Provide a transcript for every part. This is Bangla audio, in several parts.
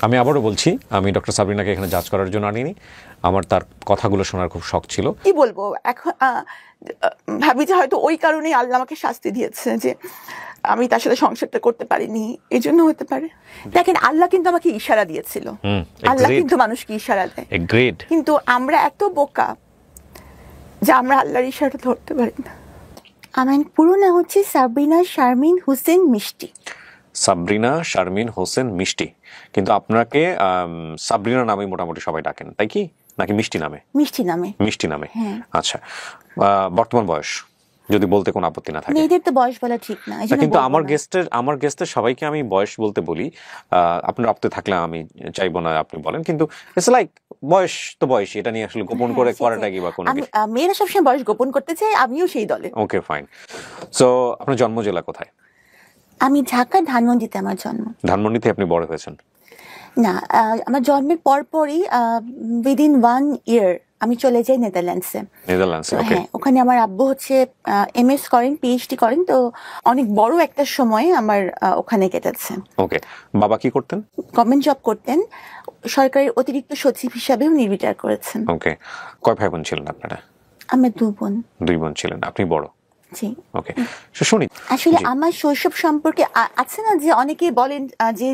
আমি আবারও বলছি, আমি ডক্টর সাবরিনাকে এখানে জাজ করার জন্য আনিনি। আমার তার কথাগুলো শোনার খুব শখ ছিল। কি বলবো এখন, ভাবি যে হয়তো ওই কারণেই আল্লাহ আমাকে শাস্তি দিয়েছে যে আমি তার সাথে সংসারটা করতে পারিনি, এই জন্য হতে পারে। দেখেন, আল্লাহ কিন্তু আমাকে ইশারা দিয়েছিল, আল্লাহ কিন্তু মানুষকে ইশারা দেয়, কিন্তু আমরা এত বোকা যে আমরা আল্লাহর ইশারাটা ধরতে পারি না। আমার পুরো নাম হচ্ছে সাবরিনা শারমিন হোসেন মিষ্টি। সাবরিনা শারমিন হোসেন মিষ্টি, কিন্তু আপনাকে সাবরিনা নামে মোটামুটি সবাই ডাকেন, তাই কি? নাকি মিষ্টি নামে? মিষ্টি নামে। মিষ্টি নামে, আচ্ছা। বর্তমান বয়স যদি বলতে কোনো আপত্তি না থাকে। মেয়েদের তো বয়স বলা ঠিক না, কিন্তু আমার গেস্টের সবাইকে আমি বয়স বলতে বলি। আপনার আপত্তি থাকলে আমি চাইবো না আপনি বলেন, কিন্তু ইটস লাইক বয়স তো বয়সই, এটা নিয়ে আসলে গোপন করে করাটা কি বা কোনো কিছু? মেয়েরা সবসময় বয়স গোপন করতে চায়, আমিও সেই দলে। ওকে, ফাইন। সো আপনার জন্ম জেলা কোথায়? আমি ঢাকা ধানমন্ডিতে আমার জন্ম। ধানমন্ডিতে আপনি বড় হয়েছেন? না, আমার জন্মের পরপরই উইদিন 1 ইয়ার আমি চলে যাই নেদারল্যান্ডসে। হ্যাঁ, ওখানে আমার আব্বু হচ্ছে এমএস করেন, পিএইচডি করেন, তো অনেক বড় একটা সময় আমার ওখানে কেটেছে। ওকে, বাবা কি করতেন? গভর্নমেন্ট জব করতেন, সরকারের অতিরিক্ত সচিব হিসাবেও রিটায়ার করেছেন। ওকে, কয় ভাই বোন ছিলেন আপনারা? আমরা 2 বোন। 2 বোন ছিলেন, আপনি বড়? জি। ওকে, শুনি। আসলে আমার শৈশব সম্পর্কে আছে না যে অনেকে বলেন যে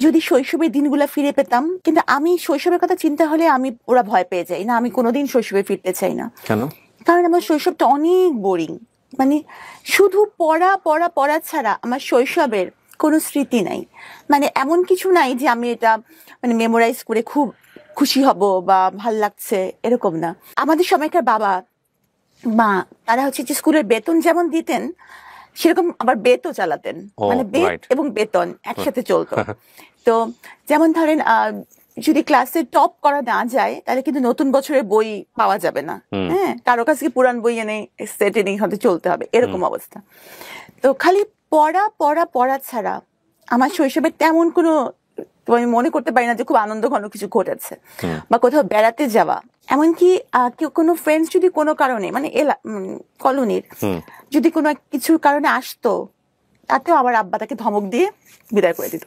যদি শৈশবের দিনগুলো ফিরে পেতাম, কিন্তু আমি শৈশবের কথা চিন্তা হলে ওরা ভয় পেয়ে যাই না, আমি কোনোদিন শৈশবে ফিরতে চাই না। কেন? কারণ আমার শৈশবটা অনেক বোরিং, মানে শুধু পড়া পড়া পড়া ছাড়া আমার শৈশবের কোনো স্মৃতি নাই। মানে এমন কিছু নাই যে আমি এটা মানে মেমোরাইজ করে খুব খুশি হব বা ভাল লাগছে, এরকম না। আমাদের সময়কার বাবা মা তারা হচ্ছে যে স্কুলের বেতন যেমন দিতেন সেরকম আবার বেতও চালাতেন, মানে বেত এবং বেতন একসাথে চলতো। তো যেমন ধরেন যদি ক্লাসে টপ করা না যায় তাহলে কিন্তু নতুন বছরের বই পাওয়া যাবে না, হ্যাঁ, কারো কাছে পুরান বই এনে সেট এনে হয়তো চলতে হবে, এরকম অবস্থা। তো খালি পড়া পড়া পড়া ছাড়া আমার শৈশবে তেমন কোনো আমি মনে করতে পারি না যে খুব আনন্দ ঘন কিছু ঘটেছে বা কোথাও বেড়াতে যাওয়া। এমনকি কেউ কোনো ফ্রেন্ডস যদি কোনো কারণে মানে কলোনির যদি কোনো কিছুর কারণে আসতো, তাতেও আমার আব্বা তাকে ধমক দিয়ে বিদায় করে দিত।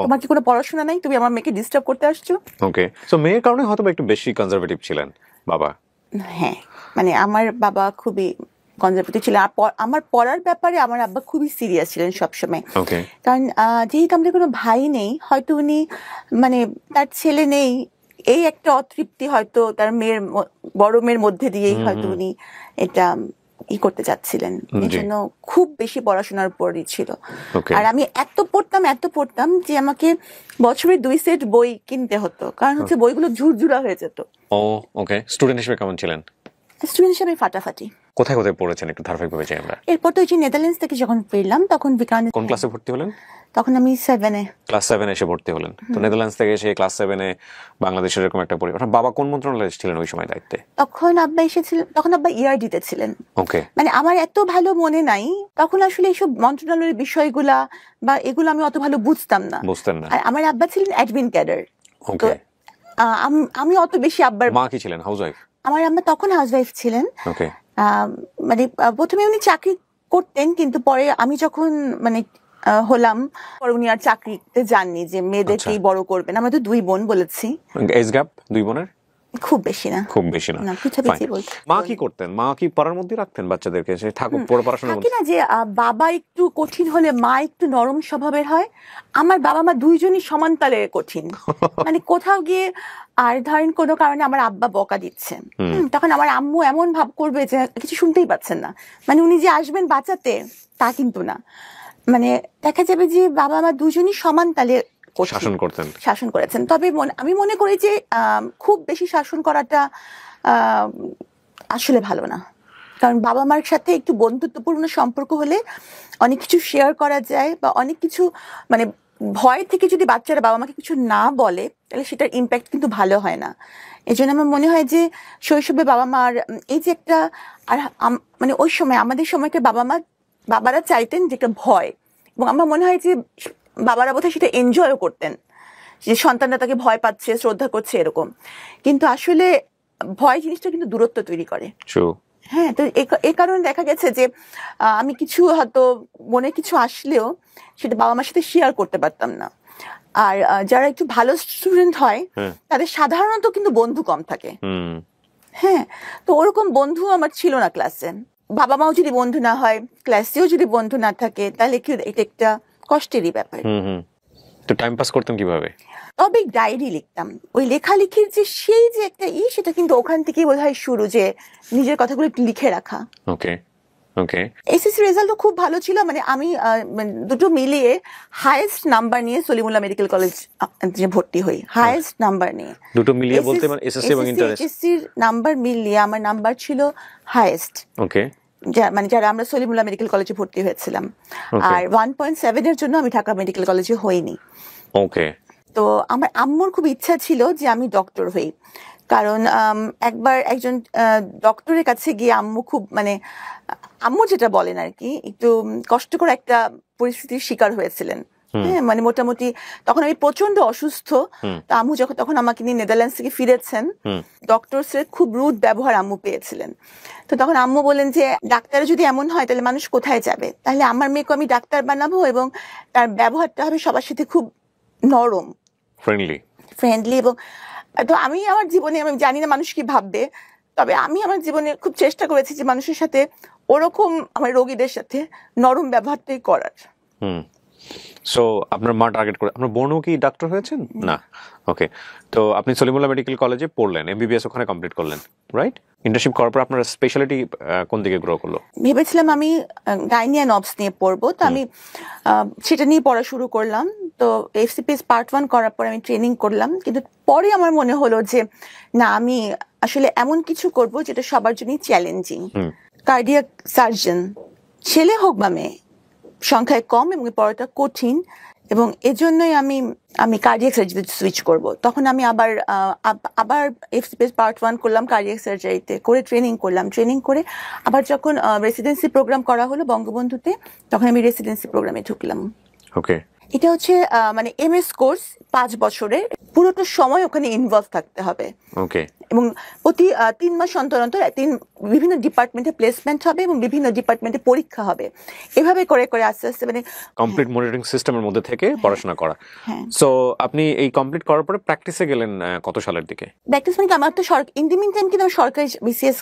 তোমার কি কোনো পড়াশোনা নাই, তুমি আমার মেয়েকে ডিস্টার্ব করতে আসছো? ওকে, সো মেয়ের কারণে হয়তো একটু বেশি কনজারভেটিভ ছিলেন বাবা। হ্যাঁ, মানে আমার বাবা খুবই কনজারভেটিভ ছিলেন। আমার পড়ার ব্যাপারে আমার আব্বা খুবই সিরিয়াস ছিলেন সবসময়। কারণ যেহেতু আমাদের কোনো ভাই নেই, হয়তো উনি মানে তার ছেলে নেই এই একটা অতৃপ্তি হয়তো তার বড় মেয়ের মধ্যে দিয়েই হয়তো উনি এটা করতে চাচ্ছিলেন, এই জন্য খুব বেশি পড়াশোনার উপরই ছিল। আর আমি এত পড়তাম যে আমাকে বছরে 2 সেট বই কিনতে হতো, কারণ হচ্ছে বইগুলো ঝুরঝুরা হয়ে যেত। ওকে, স্টুডেন্ট হিসেবে কেমন ছিলেন? স্টুডেন্ট হিসেবে ফাটাফাটি। কোথায় কোথায় পড়েছেন একটু ধারাবাহিকভাবে চাই আমরা। এরপর তো নেদারল্যান্ডস থেকে যখন ফিরলাম তখন কোন ক্লাসে ভর্তি হলেন? তখন আমি 7-এ। ক্লাস 7 এসে ভর্তি হলেন। তো নেদারল্যান্ডস থেকে এসে ক্লাস 7-এ বাংলাদেশের এরকম একটা পরিবার। বাবা কোন মন্ত্রণালয়ে ছিলেন ওই সময় দায়িত্বে? তখন আব্বা এসেছিলেন, তখন আব্বা ইআরডিতে ছিলেন। ওকে, মানে আমার এত ভালো মনে নাই তখন আসলে এইসব মন্ত্রণালয়ের বিষয়গুলা বা এগুলো আমি অত ভালো বুঝতেন না। আর আমার আব্বা ছিলেন অ্যাডমিন ক্যাডার। ওকে, আমি অত বেশি আব্বার। মা কি ছিলেন? হাউসওয়াইফ? আমার আম্মা তখন হাউসওয়াইফ ছিলেন। ওকে, মানে প্রথমে উনি চাকরি করতেন, কিন্তু পরে আমি যখন মানে হলাম পরে উনি আর চাকরিতে যাননি, যে মেয়েদেরকেই বড় করবেন। আমরা তো 2 বোন বলেছি। এজ গ্যাপ 2 বোনের খুব বেশি না। মা কি করতেন? মা কি পড়ার মধ্যে রাখতেন বাচ্চাদেরকে, সে ঠাকুর পড়াশোনার মধ্যে? না, যে বাবা একটু কঠিন হলে মা একটু নরম স্বভাবের হয়। আমার বাবা মা দুইজনই সমান তালে কঠিন। মানে কোথাও গিয়ে আর ধরেন কোনো কারণে আমার আব্বা বকা দিচ্ছে, তখন আমার আম্মু এমন ভাব করবে যে কিছু শুনতেই পাচ্ছেন না, মানে উনি যে আসবেন বাঁচাতে তা কিন্তু না। মানে দেখা যাবে যে বাবা মা দুজনই সমান তালে শাসন করেছেন। তবে আমি মনে করি যে খুব বেশি শাসন করাটা আসলে ভালো না, কারণ বাবা মার সাথে একটু বন্ধুত্বপূর্ণ সম্পর্ক হলে অনেক কিছু শেয়ার করা যায়, বা অনেক কিছু মানে ভয় থেকে যদি বাচ্চারা বাবা মাকে কিছু না বলে তাহলে সেটার ইম্প্যাক্ট কিন্তু ভালো হয় না। এই জন্য আমার মনে হয় যে শৈশবে বাবা মার এই যে একটা, আর মানে ওই সময় আমাদের সময়কে বাবারা চাইতেন যে একটা ভয়, এবং আমার মনে হয় যে বাবারা বোধহয় সেটা এনজয়ও করতেন, যে সন্তানরা তাকে ভয় পাচ্ছে, শ্রদ্ধা করছে, এরকম। কিন্তু আসলে ভয় জিনিসটা কিন্তু দূরত্ব তৈরি করে। হ্যাঁ, তো এই কারণে দেখা গেছে যে আমি কিছু হয়তো মনে কিছু আসলেও সেটা বাবা মার সাথে শেয়ার করতে পারতাম না। আর যারা একটু ভালো স্টুডেন্ট হয় তাদের সাধারণত কিন্তু বন্ধু কম থাকে। হ্যাঁ, তো ওরকম বন্ধু আমার ছিল না ক্লাসে। বাবা মাও যদি বন্ধু না হয়, ক্লাসেও যদি বন্ধু না থাকে, তাহলে কি এটা একটা কষ্টেরই ব্যাপার। তো টাইম পাস করতেন কিভাবে? তবে ডায়েরি লিখতাম। ওই লেখালেখির যে সেই যে একটা সেটা কিন্তু ওখান থেকেই বোধহয় শুরু, যে নিজের কথাগুলো একটু লিখে রাখা। ওকে ওকে। এসএসসি রেজাল্টও খুব ভালো ছিল, মানে আমি দুটো মিলিয়ে হাইয়েস্ট নাম্বার নিয়ে সলিমুল্লাহ মেডিকেল কলেজ ভর্তি হই, হাইয়েস্ট নাম্বার নিয়ে। দুটো মিলিয়ে বলতে মানে এসএসসি এবং ইন্টার? এসএসসির নাম্বার মিলিয়ে আমার নাম্বার ছিল হাইয়েস্ট। ওকে। মানে যারা আমরা সলিমুল্লাহ মেডিকেল কলেজে ভর্তি হয়েছিলাম। আর 1.7 এর জন্য আমি ঢাকা মেডিকেল কলেজে হইনি। ওকে। তো আমার আম্মুর খুব ইচ্ছা ছিল যে আমি ডক্টর হই, কারণ একবার একজন ডক্টরের কাছে গিয়ে আম্মু খুব মানে আম্মু যেটা বলেন আর কি, একটু কষ্টকর একটা পরিস্থিতির শিকার হয়েছিলেন। হ্যাঁ, মানে মোটামুটি তখন আমি প্রচন্ড অসুস্থ। তো আম্মু তখন আমাকে নিয়ে নেদারল্যান্ডস থেকে ফিরেছেন, ডক্টরসের খুব রুড ব্যবহার আম্মু পেয়েছিলেন। তো তখন আম্মু বলেন যে ডাক্তার যদি এমন হয় তাহলে মানুষ কোথায় যাবে, তাহলে আমার মেয়েকে আমি ডাক্তার বানাবো এবং তার ব্যবহারটা হবে সবার সাথে খুব নরম, ফ্রেন্ডলি। এবং তো আমি আমার জীবনে, আমি জানি না মানুষ কি ভাববে, তবে আমি আমার জীবনে খুব চেষ্টা করেছি যে মানুষের সাথে ওরকম, আমার রোগীদের সাথে নরম ব্যবহারটাই করার। সো আপনার মা টার্গেট করে, আপনার বোনও কি ডাক্তার হয়েছেন? না। ওকে। তো আপনি সলিমুল্লাহ মেডিকেল কলেজে পড়লেন, এমবিবিএস ওখানে কমপ্লিট করলেন, রাইট? ইন্টার্নশিপ করার পর আপনার স্পেশালিটি কোন দিকে গ্রো করলো? ভেবেছিলাম আমি গাইনি অ্যান্ড অবস নিয়ে পড়বো, তো আমি সেটা নিয়ে পড়া শুরু করলাম। তো এফসিপিএস পার্ট 1 করার পর আমি ট্রেনিং করলাম, কিন্তু পরে আমার মনে হলো যে না, আমি আসলে এমন কিছু করব যেটা সবার জন্যই চ্যালেঞ্জিং। কার্ডিয়াক সার্জন, ছেলে হোক বা মেয়ে, সংখ্যায় কম এবং পড়াটা কঠিন, এবং এজন্যই আমি কার্ডিয়াক সার্জারিতে সুইচ করব। তখন আমি আবার এফসিপিএস পার্ট 1 করলাম কার্ডিয়াক সার্জারিতে, করে ট্রেনিং করলাম। ট্রেনিং করে আবার যখন রেসিডেন্সি প্রোগ্রাম করা হলো বঙ্গবন্ধুতে, তখন আমি রেসিডেন্সি প্রোগ্রামে ঢুকলাম। ওকে। এটা হচ্ছে মানে এমএস কোর্স, 5 বছরের, পুরোটা সময় ওখানে ইনভলভ থাকতে হবে। ওকে। এবং প্রতি 3 মাস অন্তর অন্তর বিভিন্ন ডিপার্টমেন্টে প্লেসমেন্ট হবে এবং বিভিন্ন ডিপার্টমেন্টে পরীক্ষা হবে। এভাবে করে করে আস্তে আস্তে মানে কমপ্লিট মনিটরিং সিস্টেমের মধ্যে থেকে পড়াশোনা করা। সো আপনি এই কমপ্লিট করার পরে প্র্যাকটিসে গেলেন কত সালের দিকে? প্র্যাকটিস মানে আমার তো ইন দি মিন টাইম কিন্তু সরকারি বিসিএস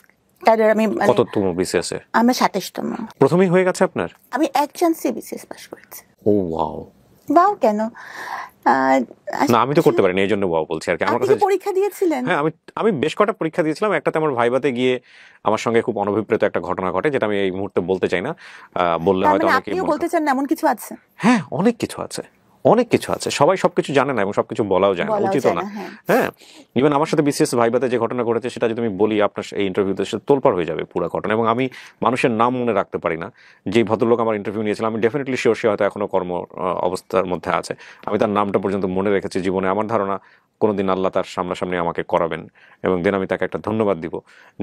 ক্যাডার। আমি কততম বিসিএস এ? আমরা 27তম। প্রথমেই হয়ে গেছে আপনার? আমি এক চান্সে বিসিএস পাস করেছি। ও ওয়াও। ওয়াও কেন? না, আমি তো করতে পারিনি, এই জন্য ওয়াও বলছি আর কি। আমার কাছে পরীক্ষা দিয়েছিলেন? হ্যাঁ, আমি বেশ কটা পরীক্ষা দিয়েছিলাম। একটাতে আমার ভাইভাতে গিয়ে আমার সঙ্গে খুব অনভিপ্রেত একটা ঘটনা ঘটে, যেটা আমি এই মুহূর্তে বলতে চাই না। বললে হয়তো অনেকে আপনিও বলতে চান না এমন কিছু আছে? হ্যাঁ, অনেক কিছু আছে, অনেক কিছু আছে। সবাই সবকিছু জানে না এবং সবকিছু বলাও যায় না, উচিত না। হ্যাঁ, ইভেন আমার সাথে বিসিএস ভাইভাতে যে ঘটনা ঘটেছে, সেটা যদি আমি বলি আপনার এই ইন্টারভিউতে, সেটা তোলপাড় হয়ে যাবে পুরো ঘটনা। এবং আমি মানুষের নাম মনে রাখতে পারি না। যে ভদ্রলোক আমার ইন্টারভিউ নিয়েছিলাম, আমি ডেফিনেটলি শিওর সে হয়তো এখনো কর্ম অবস্থার মধ্যে আছে। আমি তার নামটা পর্যন্ত মনে রেখেছি জীবনে। আমার ধারণা কোনোদিন আল্লাহ তার সামনাসামনি আমাকে করাবেন, এবং দেন আমি তাকে একটা ধন্যবাদ দিব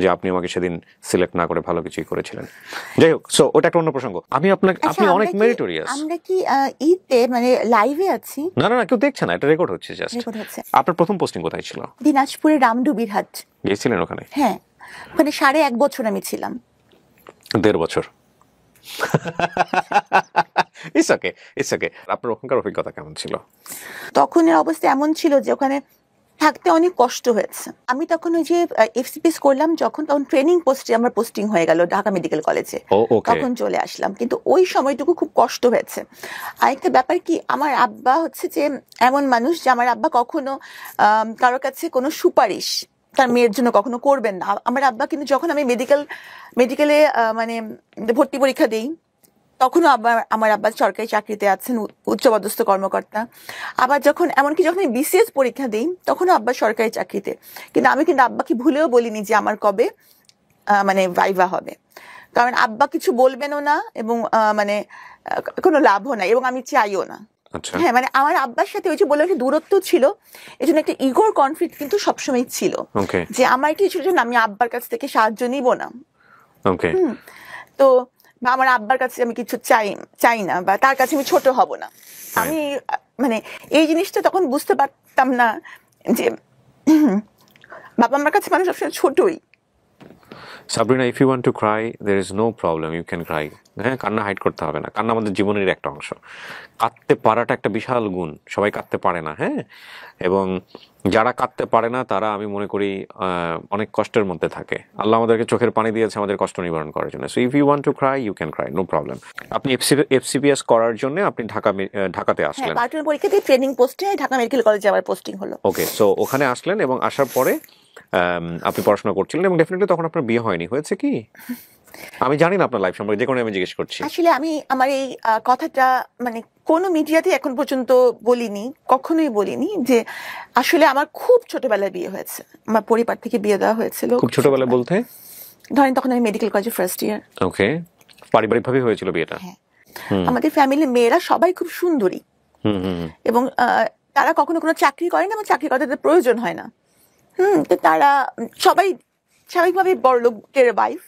যে আপনি আমাকে সেদিন সিলেক্ট না করে ভালো কিছুই করেছিলেন। যাই হোক, সো ওটা একটা অন্য প্রসঙ্গ। আপনি অনেক মেরিটোরিয়াস। আমরা কি ঈদে মানে লাইভে আছি? না না না, কেউ দেখছে না, এটা রেকর্ড হচ্ছে জাস্ট। আপনার প্রথম পোস্টিং কোথায় ছিল? দিনাজপুরের রামডুবির হাট। গিয়েছিলেন ওখানে? হ্যাঁ, ওখানে 1.5 বছর আমি ছিলাম। 1.5 বছর। It's okay. আপনার ওখানকার অভিজ্ঞতা কেমন ছিল? তখনের অবস্থা এমন ছিল যে ওখানে থাকতে অনেক কষ্ট হয়েছে। আমি তখন ওই যে এফসিপিএস করলাম তখন ট্রেনিং পোস্টে আমার পোস্টিং হয়ে গেল ঢাকা মেডিকেল কলেজে, তখন চলে আসলাম। কিন্তু ওই সময়টুকু খুব কষ্ট হয়েছে। আরেকটা ব্যাপার কি, আমার আব্বা হচ্ছে যে এমন মানুষ যে আমার আব্বা কখনো কারোর কাছে কোনো সুপারিশ তার মেয়ের জন্য কখনো করবেন না। আমার আব্বা কিন্তু যখন আমি মেডিকেলে মানে ভর্তি পরীক্ষা দিই, তখনও আমার আব্বা সরকারি চাকরিতে আছেন, উচ্চপদস্থ কর্মকর্তা। আবার যখন আমি বিসিএস পরীক্ষা দিই, তখনও আব্বা সরকারি চাকরিতে। কিন্তু আমি আব্বাকে ভুলেও বলিনি যে আমার কবে মানে ভাইভা হবে, কারণ আব্বা কিছু বলবেনও না এবং মানে কোনো লাভও নাই, এবং আমি চাইও না। হ্যাঁ, মানে আমার আব্বার সাথে ওই যে বলে একটা দূরত্ব ছিল, এই জন্য একটা ইগোর কনফ্লিক্ট কিন্তু সবসময় ছিল যে আমার কিছু জন্য আমি আব্বার কাছ থেকে সাহায্য নিব না। তো আমার আব্বার কাছে আমি কিছু চাই না, বা তার কাছে আমি ছোট হব না। আমি মানে এই জিনিসটা তখন বুঝতে পারতাম না যে বাবা আমার কাছে মানুষ সবসময় ছোটই। Sabrina, if you want to cry there is no problem, you can cry. হ্যাঁ, কান্না হাইড করতে হবে না, কান্না আমাদের জীবনের একটা অংশ। কাঁদতে পারাটা একটা বিশাল গুণ, সবাই কাঁদতে পারে না। হ্যাঁ, এবং যারা কাঁদতে পারে না তারা আমি মনে করি অনেক কষ্টের মধ্যে থাকে। আল্লাহ আমাদেরকে চোখের পানি দিয়েছে আমাদের কষ্ট নিবারণ করার জন্য। So if you want to cry you can cry, no problem. আপনি এফসিপিএস করার জন্য আপনি ঢাকাতে আসলেন। পার্টনার পরীক্ষা দিয়ে ট্রেনিং পোস্টে ঢাকা মেডিকেল কলেজে আবার পোস্টিং হলো। ওকে, সো ওখানে আসলেন এবং আসার পরে আপনি পড়াশোনা করছিলেন এবং ডেফিনেটলি তখন আপনার বিয়ে হয়নি, হয়েছে কি? আমি জানি না আপনার লাইফ সম্পর্কে, যে কোনো আমি জিজ্ঞেস করছি। আসলে আমি আমার এই কথাটা মানে কোনো মিডিয়াতে এখন পর্যন্ত বলিনি, কখনোই বলিনি যে আসলে আমার খুব ছোটবেলায় বিয়ে হয়েছে। আমার পরিবার থেকে বিয়ে দেওয়া হয়েছিল। খুব ছোটবেলায় বলতে ধরেন তখন আমি মেডিকেল কলেজে ফার্স্ট ইয়ার। ওকে, পারিবারিকভাবে হয়েছিল বিয়েটা? হ্যাঁ, আমাদের ফ্যামিলির মেয়েরা সবাই খুব সুন্দরী এবং তারা কখনো কোনো চাকরি করে না এবং চাকরি করতে তাদের প্রয়োজন হয় না। তো তারা সবাই স্বাভাবিকভাবে বড় লোকের ওয়াইফ।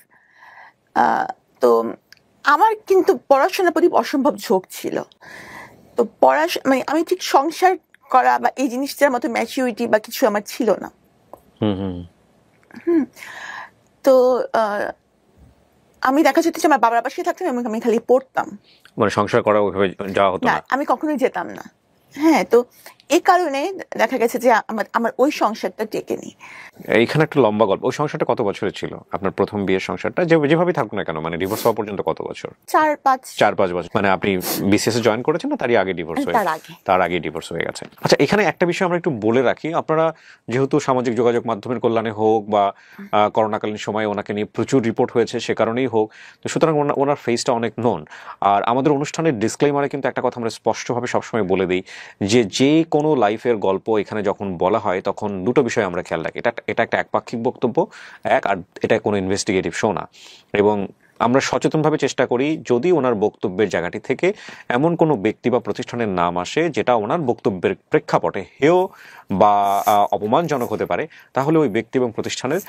তো আমার কিন্তু পড়াশোনার প্রতি অসম্ভব ঝোঁক ছিল। তো মানে আমি ঠিক সংসার করা বা এই জিনিসটার মতো ম্যাচিউরিটি বা কিছু আমার ছিল না। তো আমি দেখা যেত যে আমার বাবার পাশে থাকতাম এবং আমি খালি পড়তাম, মানে সংসার করা ওইভাবে যাওয়া হতো না, আমি কখনোই যেতাম না। হ্যাঁ, তো এই কারণে দেখা গেছে যে আমার ওই সংসারটা টেকেনি। এইখানে একটা লম্বা গল্প। ওই সংসারটা কত বছরের ছিল আপনার প্রথম বিয়ের সংসারটা? যেভাবে থাকুক না কেন, মানে ডিভোর্স হওয়া পর্যন্ত কত বছর? 4-5 বছর। মানে আপনি বিসিএস এ জয়েন করেছেন না তারই আগে ডিভোর্স হয়ে? তার আগে ডিভোর্স হয়ে গেছে। আচ্ছা, এখানে একটা বিষয় আমরা একটু বলে রাখি। আপনারা যেহেতু সামাজিক যোগাযোগ মাধ্যমের কল্যাণে হোক বা করোনাকালীন সময়ে ওনাকে নিয়ে প্রচুর রিপোর্ট হয়েছে সে কারণেই হোক, তো সুতরাং ওনার ফেসটা অনেক নোন। আর আমাদের অনুষ্ঠানের ডিসক্লেইমারে কিন্তু একটা কথা আমরা স্পষ্টভাবে সবসময় বলে দিই যে কোনো লাইফের গল্প এখানে যখন বলা হয় তখন দুটো বিষয় আমরা খেয়াল রাখি। এটা একটা একপাক্ষিক বক্তব্য, আর এটা কোনো ইনভেস্টিগেটিভ শো না। এবং আমরা সচেতনভাবে চেষ্টা করি যদি ওনার বক্তব্যের জায়গাটি থেকে এমন কোনো ব্যক্তি বা প্রতিষ্ঠানের নাম আসে যেটা ওনার বক্তব্যের প্রেক্ষাপটে হেয় বা অপমানজনক হতে পারে, তাহলে ওই ব্যক্তি এবং প্রতিষ্ঠানের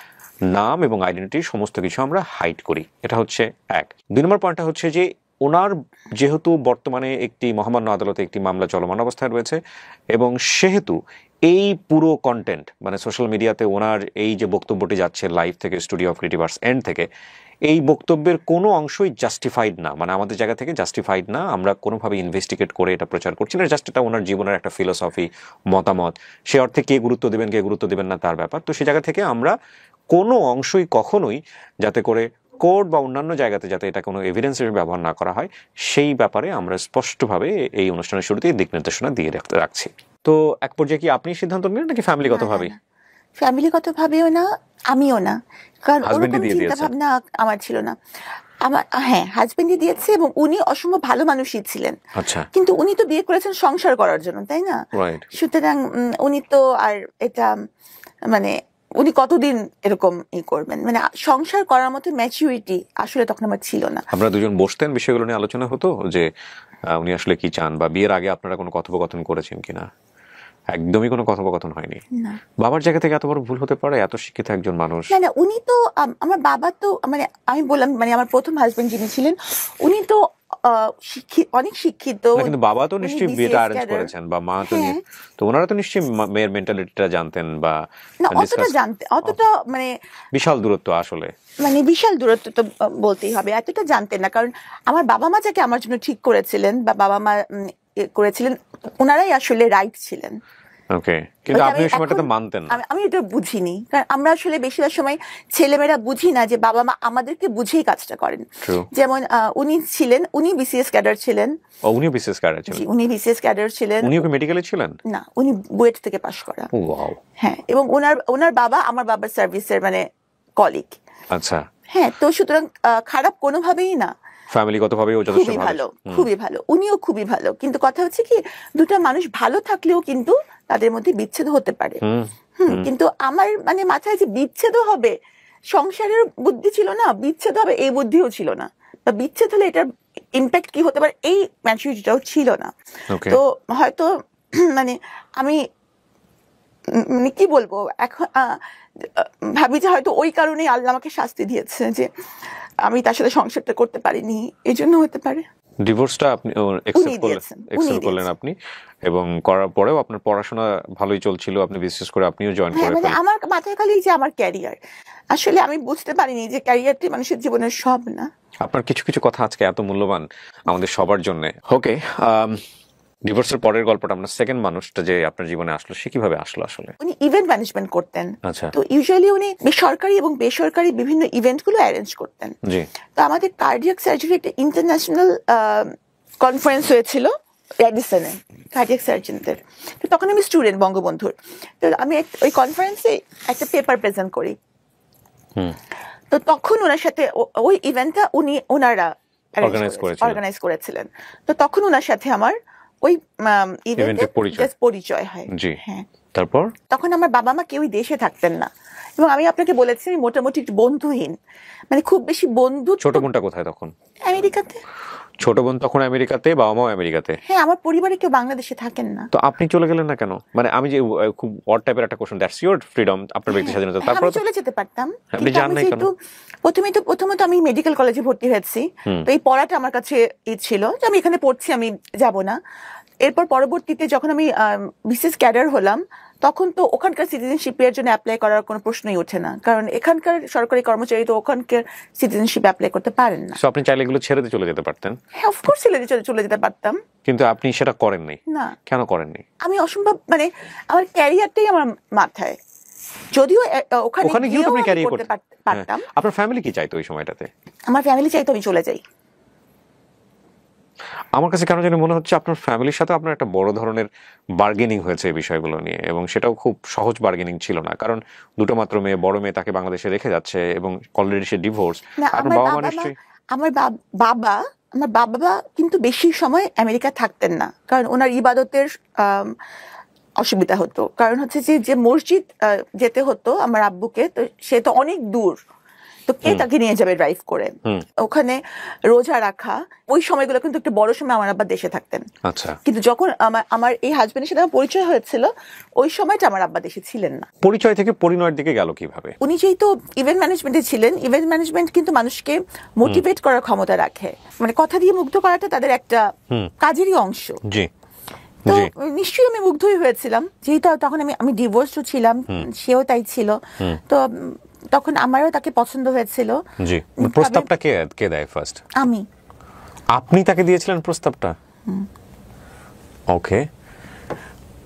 নাম এবং আইডেন্টিটি সমস্ত কিছু আমরা হাইড করি। এটা হচ্ছে এক। 2 নম্বর পয়েন্টটা হচ্ছে যে ওনার যেহেতু বর্তমানে একটি মহামান্য আদালতে একটি মামলা চলমান অবস্থায় রয়েছে এবং সেহেতু এই পুরো কন্টেন্ট মানে সোশ্যাল মিডিয়াতে ওনার এই যে বক্তব্যটি যাচ্ছে লাইভ থেকে studio of creative arts and থেকে, এই বক্তব্যের কোনো অংশই জাস্টিফাইড না, মানে আমাদের জায়গা থেকে জাস্টিফাইড না। আমরা কোনোভাবে ইনভেস্টিগেট করে এটা প্রচার করছি না, জাস্ট এটা ওনার জীবনের একটা ফিলোসফি, মতামত। সে অর্থে কে গুরুত্ব দেবেন কে গুরুত্ব দেবেন না তার ব্যাপার। তো সে জায়গা থেকে আমরা কোনো অংশই কখনোই যাতে করে কোর্ট বা অন্যান্য জায়গাতে যাতে এটা কোনো এভিডেন্স হিসেবে ব্যবহার না করা হয় সেই ব্যাপারে আমরা স্পষ্টভাবে এই অনুষ্ঠানের শুরুতেই দিক নির্দেশনা দিয়ে রাখছি। তো এক পর্যায়ে কি আপনি সিদ্ধান্ত নিলেন নাকি ফ্যামিলিগতভাবে? ফ্যামিলিগতভাবেও না, আমিও না, কারণ ওরকম চিন্তা ভাবনা আমার ছিল না। আমার হাজবেন্ডই দিয়েছে এবং উনি অসম্ভব ভালো মানুষই ছিলেন। আচ্ছা, কিন্তু উনি তো বিয়ে করেছেন সংসার করার জন্য, তাই না? সুতরাং উনি তো আর এটা মানে উনি কতদিন এরকম করবেন, মানে সংসার করার মতো ম্যাচুরিটি আসলে তখন আমার ছিল না। আপনারা দুজন বসতেন, বিষয়গুলো নিয়ে আলোচনা হতো যে উনি আসলে কি চান, বা বিয়ের আগে আপনারা কোনো কথোপকথন করেছেন কিনা? একদমই কোনো কথোপকথন হয়নি। বাবার জায়গা থেকে এত বড় ভুল হতে পারে? এত শিক্ষিত একজন মানুষ। না, উনি তো আমার বাবা তো মানে আমি বললাম মানে আমার প্রথম হাজবেন্ড যিনি ছিলেন উনি তো অনেক শিক্ষিত, কিন্তু বাবা তো নিশ্চয়ই বিয়েটা অ্যারেঞ্জ করেছেন বা মা তো, তো ওনারা তো নিশ্চয়ই মেয়ের মেন্টালিটিটা জানতেন বা অতটা মানে বিশাল দূরত্ব, আসলে মানে বিশাল দূরত্ব তো বলতেই হবে, এতটা জানতেন না। কারণ আমার বাবা মা যাকে আমার জন্য ঠিক করেছিলেন বা বাবা মা করেছিলেন ওনারাই আসলে রাইট ছিলেন। ওকে, কিন্তু আপনি ওই সময়টাতে মানতেন না। আমি এটা বুঝিনি, কারণ আমরা আসলে বেশিরভাগ সময় ছেলেমেয়েরা বুঝি না যে বাবা মা আমাদেরকে বুঝেই কাজটা করেন। যেমন উনি ছিলেন, উনি বিসিএস ক্যাডার ছিলেন। উনি বিসিএস ক্যাডার ছিলেন? উনি বিসিএস ক্যাডার ছিলেন। উনি কি মেডিকেলে ছিলেন? না, উনি বুয়েট থেকে পাশ করা। ওয়াও। হ্যাঁ, এবং ওনার বাবা আমার বাবার সার্ভিসের মানে কলিগ। আচ্ছা। হ্যাঁ, তো সুতরাং খারাপ কোনোভাবেই না, ফ্যামিলিগতভাবেও যথেষ্ট ভালো, খুবই ভালো, উনিও খুবই ভালো। কিন্তু কথা হচ্ছে কি দুটো মানুষ ভালো থাকলেও কিন্তু তাদের মধ্যে বিচ্ছেদ হতে পারে। কিন্তু আমার মানে মাথায় যে বিচ্ছেদ হবে সংসারের বুদ্ধি ছিল না, বিচ্ছেদ হবে এই বুদ্ধিও ছিল না, বা বিচ্ছেদ হলে এটার ইম্প্যাক্ট কি হতে পারে এই ম্যাচুরিটিটাও ছিল না। তো হয়তো মানে আমি মানে কি বলবো, এখন ভাবি যে হয়তো ওই কারণেই আল্লাহ আমাকে শাস্তি দিয়েছে যে আমি তার সাথে সংসারটা করতে পারিনি, এই জন্য হতে পারে। ডিভোর্সটা আপনি একসেপ্ট করলেন আপনি, এবং করার পরেও আপনার পড়াশোনা ভালোই চলছিল, আপনি বিশেষ করে আপনিও জয়েন করে মানে আমার মাথায় খালি যে আমার ক্যারিয়ার, আসলে আমি বুঝতে পারিনি যে ক্যারিয়ারটি মানুষের জীবনের সব না। আপনার কিছু কিছু কথা আজকে এত মূল্যবান আমাদের সবার জন্য। ওকে, ডিভোর্সের পরের গল্পটা, আপনার সেকেন্ড মানুষটা যে আপনার জীবনে আসলো, সে কিভাবে আসলো আসলে? উনি ইভেন্ট ম্যানেজমেন্ট করতেন। আচ্ছা। তো ইউজুয়ালি উনি সরকারি এবং বেসরকারি বিভিন্ন ইভেন্ট গুলো অ্যারেঞ্জ করতেন। জি। তো আমাদের কার্ডিয়াক সার্জারি একটা ইন্টারন্যাশনাল কনফারেন্স হয়েছিল রেডিসনে, কার্ডিয়াক সার্জনদের। তো তখন আমি স্টুডেন্ট বঙ্গবন্ধুর। তো আমি ওই কনফারেন্সে একটা পেপার প্রেজেন্ট করি। তো তখন ওনার সাথে ওই ইভেন্টটা ওনারা অর্গানাইজ করেছিলেন। তো তখন ওনার সাথে আমার ওই ইভেন্টে পরিচয় হয়। হ্যাঁ। তারপর তখন আমার বাবা মা কেউই দেশে থাকতেন না, এবং আমি আপনাকে বলেছি আমি মোটামুটি একটু বন্ধুহীন, মানে খুব বেশি বন্ধু। ছোট বোনটা কোথায় তখন? আমেরিকাতে। ছোট বোন তখন আমেরিকাতে, বাবা মাও আমেরিকাতে? হ্যাঁ, আমার পরিবারে কেউ বাংলাদেশে থাকেন না। তো আপনি চলে গেলেন না কেন? মানে আমি যে খুব অড টাইপের একটা কোশ্চেন, দ্যাটস ইওর ফ্রিডম, আপনার ব্যক্তি স্বাধীনতা। তারপর চলে যেতে পারতাম, আপনি জান নাই কেন? প্রথমত আমি মেডিকেল কলেজে ভর্তি হয়েছি, তো এই পড়াটা আমার কাছে ছিল যে আমি এখানে পড়ছি, আমি যাব না। এরপর পরবর্তীতে যখন আমি বিসিএস ক্যাডার হলাম, তখন তো ওখানকার সিটিজেনশিপের জন্য অ্যাপ্লাই করার কোনো প্রশ্নই ওঠে না, কারণ এখানকার সরকারি কর্মচারী তো ওখানকার সিটিজেনশিপ অ্যাপ্লাই করতে পারেন না। সো আপনি চাইলে এগুলো ছেড়ে দিয়ে চলে যেতে পারতেন? হ্যাঁ, অফকোর্স চলে যেতে পারতাম, কিন্তু আপনি সেটা করেননি। না। কেন করেননি? আমি অসম্ভব, মানে আমার ক্যারিয়ারটাই আমার মাথায়, যদিও ওখানে গিয়েও আমি করতে পারতাম। আপনার ফ্যামিলি কি চাইতো ওই সময়টাতে? আমার ফ্যামিলি চাইতো আমি চলে যাই। আমার কাছে কেন জানি মনে হচ্ছে আপনার ফ্যামিলির সাথে আপনার একটা বড় ধরনের বার্গেনিং হয়েছে এই বিষয়গুলো নিয়ে, এবং সেটাও খুব সহজ বার্গেনিং ছিল না, কারণ দুটো মাত্র মেয়ে, বড় মেয়ে তাকে বাংলাদেশে রেখে যাচ্ছে এবং অলরেডি সে ডিভোর্স। আমার বাবা কিন্তু বেশি সময় আমেরিকা থাকতেন না, কারণ ওনার ইবাদতের অসুবিধা হতো। কারণ হচ্ছে যে মসজিদ যেতে হতো আমার আব্বুকে, তো সে তো অনেক দূর, তো কে তাকে নিয়ে যাবে ড্রাইভ করে? ওখানে রোজা রাখা, ওই সময়গুলো কিন্তু একটু বড় সময় আমার আব্বা দেশে থাকতেন। আচ্ছা। কিন্তু যখন আমার এই হাজবেন্ডের সাথে পরিচয় হয়েছিল, ওই সময়টা আমার আব্বা দেশে ছিলেন না। পরিচয় থেকে পরিণয়ের দিকে গেল কিভাবে? উনি যেহেতু ইভেন্ট ম্যানেজমেন্টে ছিলেন, ইভেন্ট ম্যানেজমেন্ট কিন্তু মানুষকে মোটিভেট করার ক্ষমতা রাখে, মানে কথা দিয়ে মুগ্ধ করাটা তাদের একটা কাজেরই অংশ। জি। তো নিশ্চয়ই আমি মুগ্ধই হয়েছিলাম, যেহেতু তখন আমি ডিভোর্সও ছিলাম, সেও তাই ছিল। তো তখন আমারও তাকে পছন্দ হয়েছিল। জি। প্রস্তাবটা কে দেয় ফার্স্ট? আমি। আপনি তাকে দিয়েছিলেন প্রস্তাবটা? ওকে।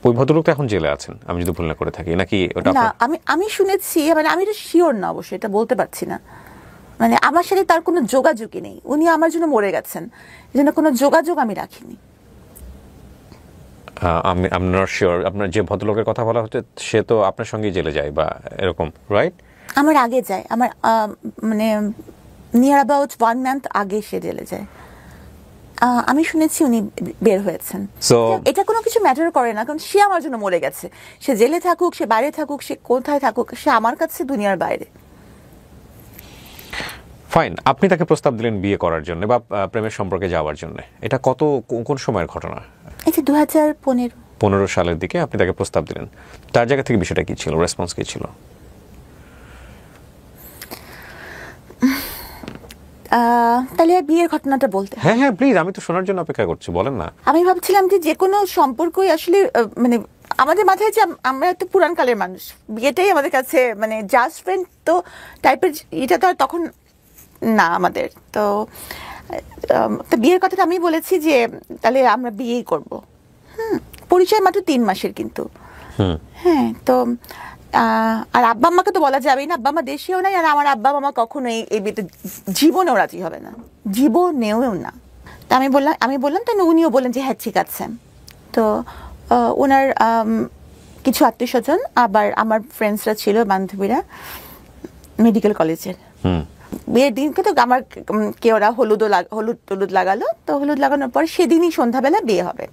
ওই ভদ্রলোক তো এখন জেলে আছেন, আমি যদি ভুল না করে থাকি, নাকি ওটা? না, আমি শুনেছি, মানে আমি এটা শিওর না, অবশ্যই এটা বলতে পারছি না। মানে আমার সাথে তার কোনো যোগাযোগই নেই, উনি আমার জন্য মরে গেছেন, এজন্য কোনো যোগাযোগ আমি রাখিনি। আমি নট শিওর। আপনার যে ভদ্রলোকের কথা বলা হচ্ছে সে তো আপনার সঙ্গেই জেলে যায় বা এরকম, রাইট? আমার আগে যায়, আমার মানে নিয়ার অ্যাবাউট 1 মান্থ আগে সে জেলে যায়। আমি শুনেছি উনি বের হয়েছেন। এটা কোনো কিছু ম্যাটার করে না, কারণ সে আমার জন্য মরে গেছে। সে জেলে থাকুক, সে বাইরে থাকুক, সে কোথায় থাকুক, সে আমার কাছে দুনিয়ার বাইরে। ফাইন। আপনি তাকে প্রস্তাব দিলেন বিয়ে করার জন্য বা প্রেমের সম্পর্কে যাওয়ার জন্য। এটা কোন সময়ের ঘটনা? এটা 2015 সালের দিকে আপনি তাকে প্রস্তাব দিলেন। তার জায়গা থেকে বিষয়টা কি ছিল, রেসপন্স কি ছিল? তাহলে বিয়ের ঘটনাটা বলতে? হ্যাঁ হ্যাঁ, প্লিজ, আমি তো শোনার জন্য অপেক্ষা করছি, বলেন না। আমি ভাবছিলাম যে কোনো সম্পর্কই আসলে মানে আমাদের মাথায় যে আমরা একটু পুরান কালের মানুষ, বিয়েটাই আমাদের কাছে মানে জাস্ট ফ্রেন্ড তো টাইপের, এটা তো আর তখন না আমাদের। তো বিয়ের কথাটা আমি বলেছি যে তাহলে আমরা বিয়েই করব। পরিচয় মাত্র 3 মাসের কিন্তু। হ্যাঁ, তো আর আব্বা আম্মাকে তো বলা যাবেই না, আব্বা আম্মা দেশেও নাই, আর আমার আব্বা মামা কখনোই এই বিয়েতে জীবনেও রাজি হবে না, জীবনেও না। তা আমি বললাম, তাই উনিও বললেন যে হ্যাঁ ঠিক আছে। তো ওনার কিছু আত্মীয় স্বজন, আবার আমার ফ্রেন্ডসরা ছিল, বান্ধবীরা মেডিকেল কলেজের। বিয়ের দিনকে তো আমার ওরা হলুদ টলুদ লাগালো, তো হলুদ লাগানোর পর সেদিনই সন্ধ্যাবেলা বিয়ে হবে,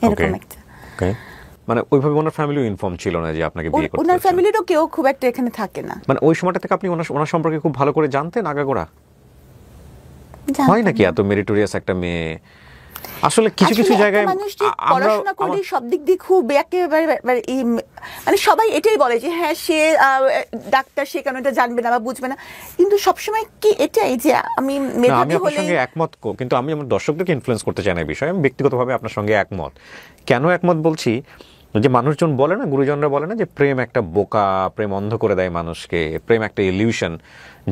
এরকম একটা। মানে ওইভাবে ওনার ফ্যামিলিও ইনফর্ম ছিল না যে আপনাকে বিয়ে করতে? ওনার ফ্যামিলিরও কেউ খুব একটা এখানে থাকে না। মানে ওই সময়টা থেকে আপনি ওনার সম্পর্কে খুব ভালো করে জানতেন আগাগোড়া? হয় নাকি এত মেরিটোরিয়াস একটা মেয়ে আসলে কিছু কিছু জায়গায় মানুষ যে পড়াশোনা করে সব দিক দিয়ে খুব একেবারে মানে সবাই এটাই বলে যে হ্যাঁ সে ডাক্তার, সে কেন এটা জানবে না বা বুঝবে না, কিন্তু সবসময় কি এটাই যে আমি মেধাবী হলে সঙ্গে একমত, কিন্তু আমি আমার দর্শকদেরকে ইনফ্লুয়েন্স করতে চাই না এই বিষয়ে। আমি ব্যক্তিগতভাবে আপনার সঙ্গে একমত। কেন একমত বলছি, যে মানুষজন বলে না, গুরুজনরা বলে না যে প্রেম একটা বোকা, প্রেম অন্ধ করে দেয় মানুষকে, প্রেম একটা ইলিউশন।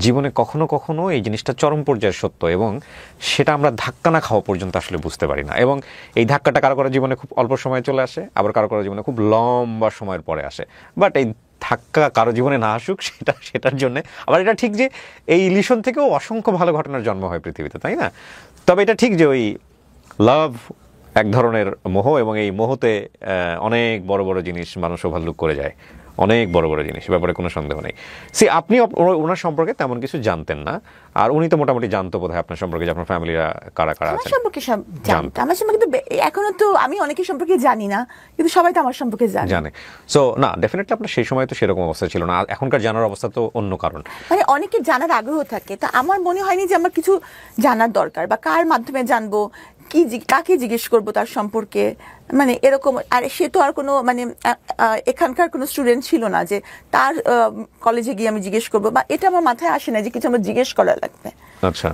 জীবনে কখনো কখনো এই জিনিসটা চরম পর্যায়ে সত্য, এবং সেটা আমরা ধাক্কা না খাওয়া পর্যন্ত আসলে বুঝতে পারি না। এবং এই ধাক্কাটা কারো কারো জীবনে খুব অল্প সময় চলে আসে, আবার কারো কারো জীবনে খুব লম্বা সময়ের পরে আসে। বাট এই ধাক্কা কারো জীবনে না আসুক সেটার জন্য আবার এটা ঠিক যে এই ইলিউশন থেকেও অসংখ্য ভালো ঘটনার জন্ম হয় পৃথিবীতে, তাই না? তবে এটা ঠিক যে ওই লাভ এক ধরনের মোহ, এবং এই মোহতে অনেক বড় বড় জিনিস মানুষ ওভারলুক করে যায়, অনেক বড় বড় জিনিস, ব্যাপারে কোনো সন্দেহ নেই। আপনি ওনার সম্পর্কে তেমন কিছু জানতেন না, আর উনি তো মোটামুটি জানতো বোধহয় আপনার সম্পর্কে, যে আপনার ফ্যামিলিরা কারা কারা আছে। সম্পর্কে সব জানতো, আমার সম্পর্কে এখনো তো আমি অনেকের সম্পর্কে জানি না, কিন্তু সবাই তো আমার সম্পর্কে জানে। সো না, ডেফিনেটলি আপনার সেই সময় তো সেরকম অবস্থা ছিল না, এখনকার জানার অবস্থা তো অন্য কারণ। মানে অনেকের জানার আগ্রহ থাকে, তো আমার মনে হয়নি যে আমার কিছু জানার দরকার, বা কার মাধ্যমে জানবো, কাকে জিজ্ঞেস করবো তার সম্পর্কে, মানে এরকম। আর সে তো আর কোনো মানে এখানকার কোনো স্টুডেন্ট ছিল না যে তার কলেজে গিয়ে আমি জিজ্ঞেস করবো, বা এটা আমার মাথায় আসে না যে কিছু আমার জিজ্ঞেস করা লাগবে। আচ্ছা,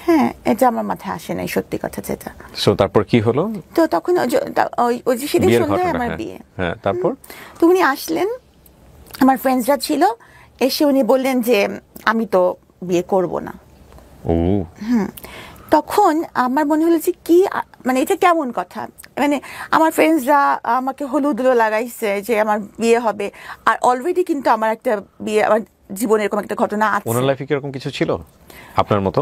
হ্যাঁ, এটা আমার মাথায় আসে নাই, সত্যি কথা যেটা। সো তারপর কি হলো? তো তখন ওই যে সেদিন সন্ধ্যায় আমার বিয়ে। হ্যাঁ, তারপর তো উনি আসলেন, আমার ফ্রেন্ডসরা ছিল, এসে উনি বললেন যে আমি তো বিয়ে করব না। তখন আমার মনে হলো যে কি, মানে এটা কেমন কথা, মানে আমার ফ্রেন্ডসরা আমাকে হলুদ লাগাইছে যে আমার বিয়ে হবে, আর অলরেডি কিন্তু আমার একটা বিয়ে, আমার জীবনে এরকম একটা ঘটনা আছে। ওনার লাইফে কি এরকম কিছু ছিল আপনার মতো?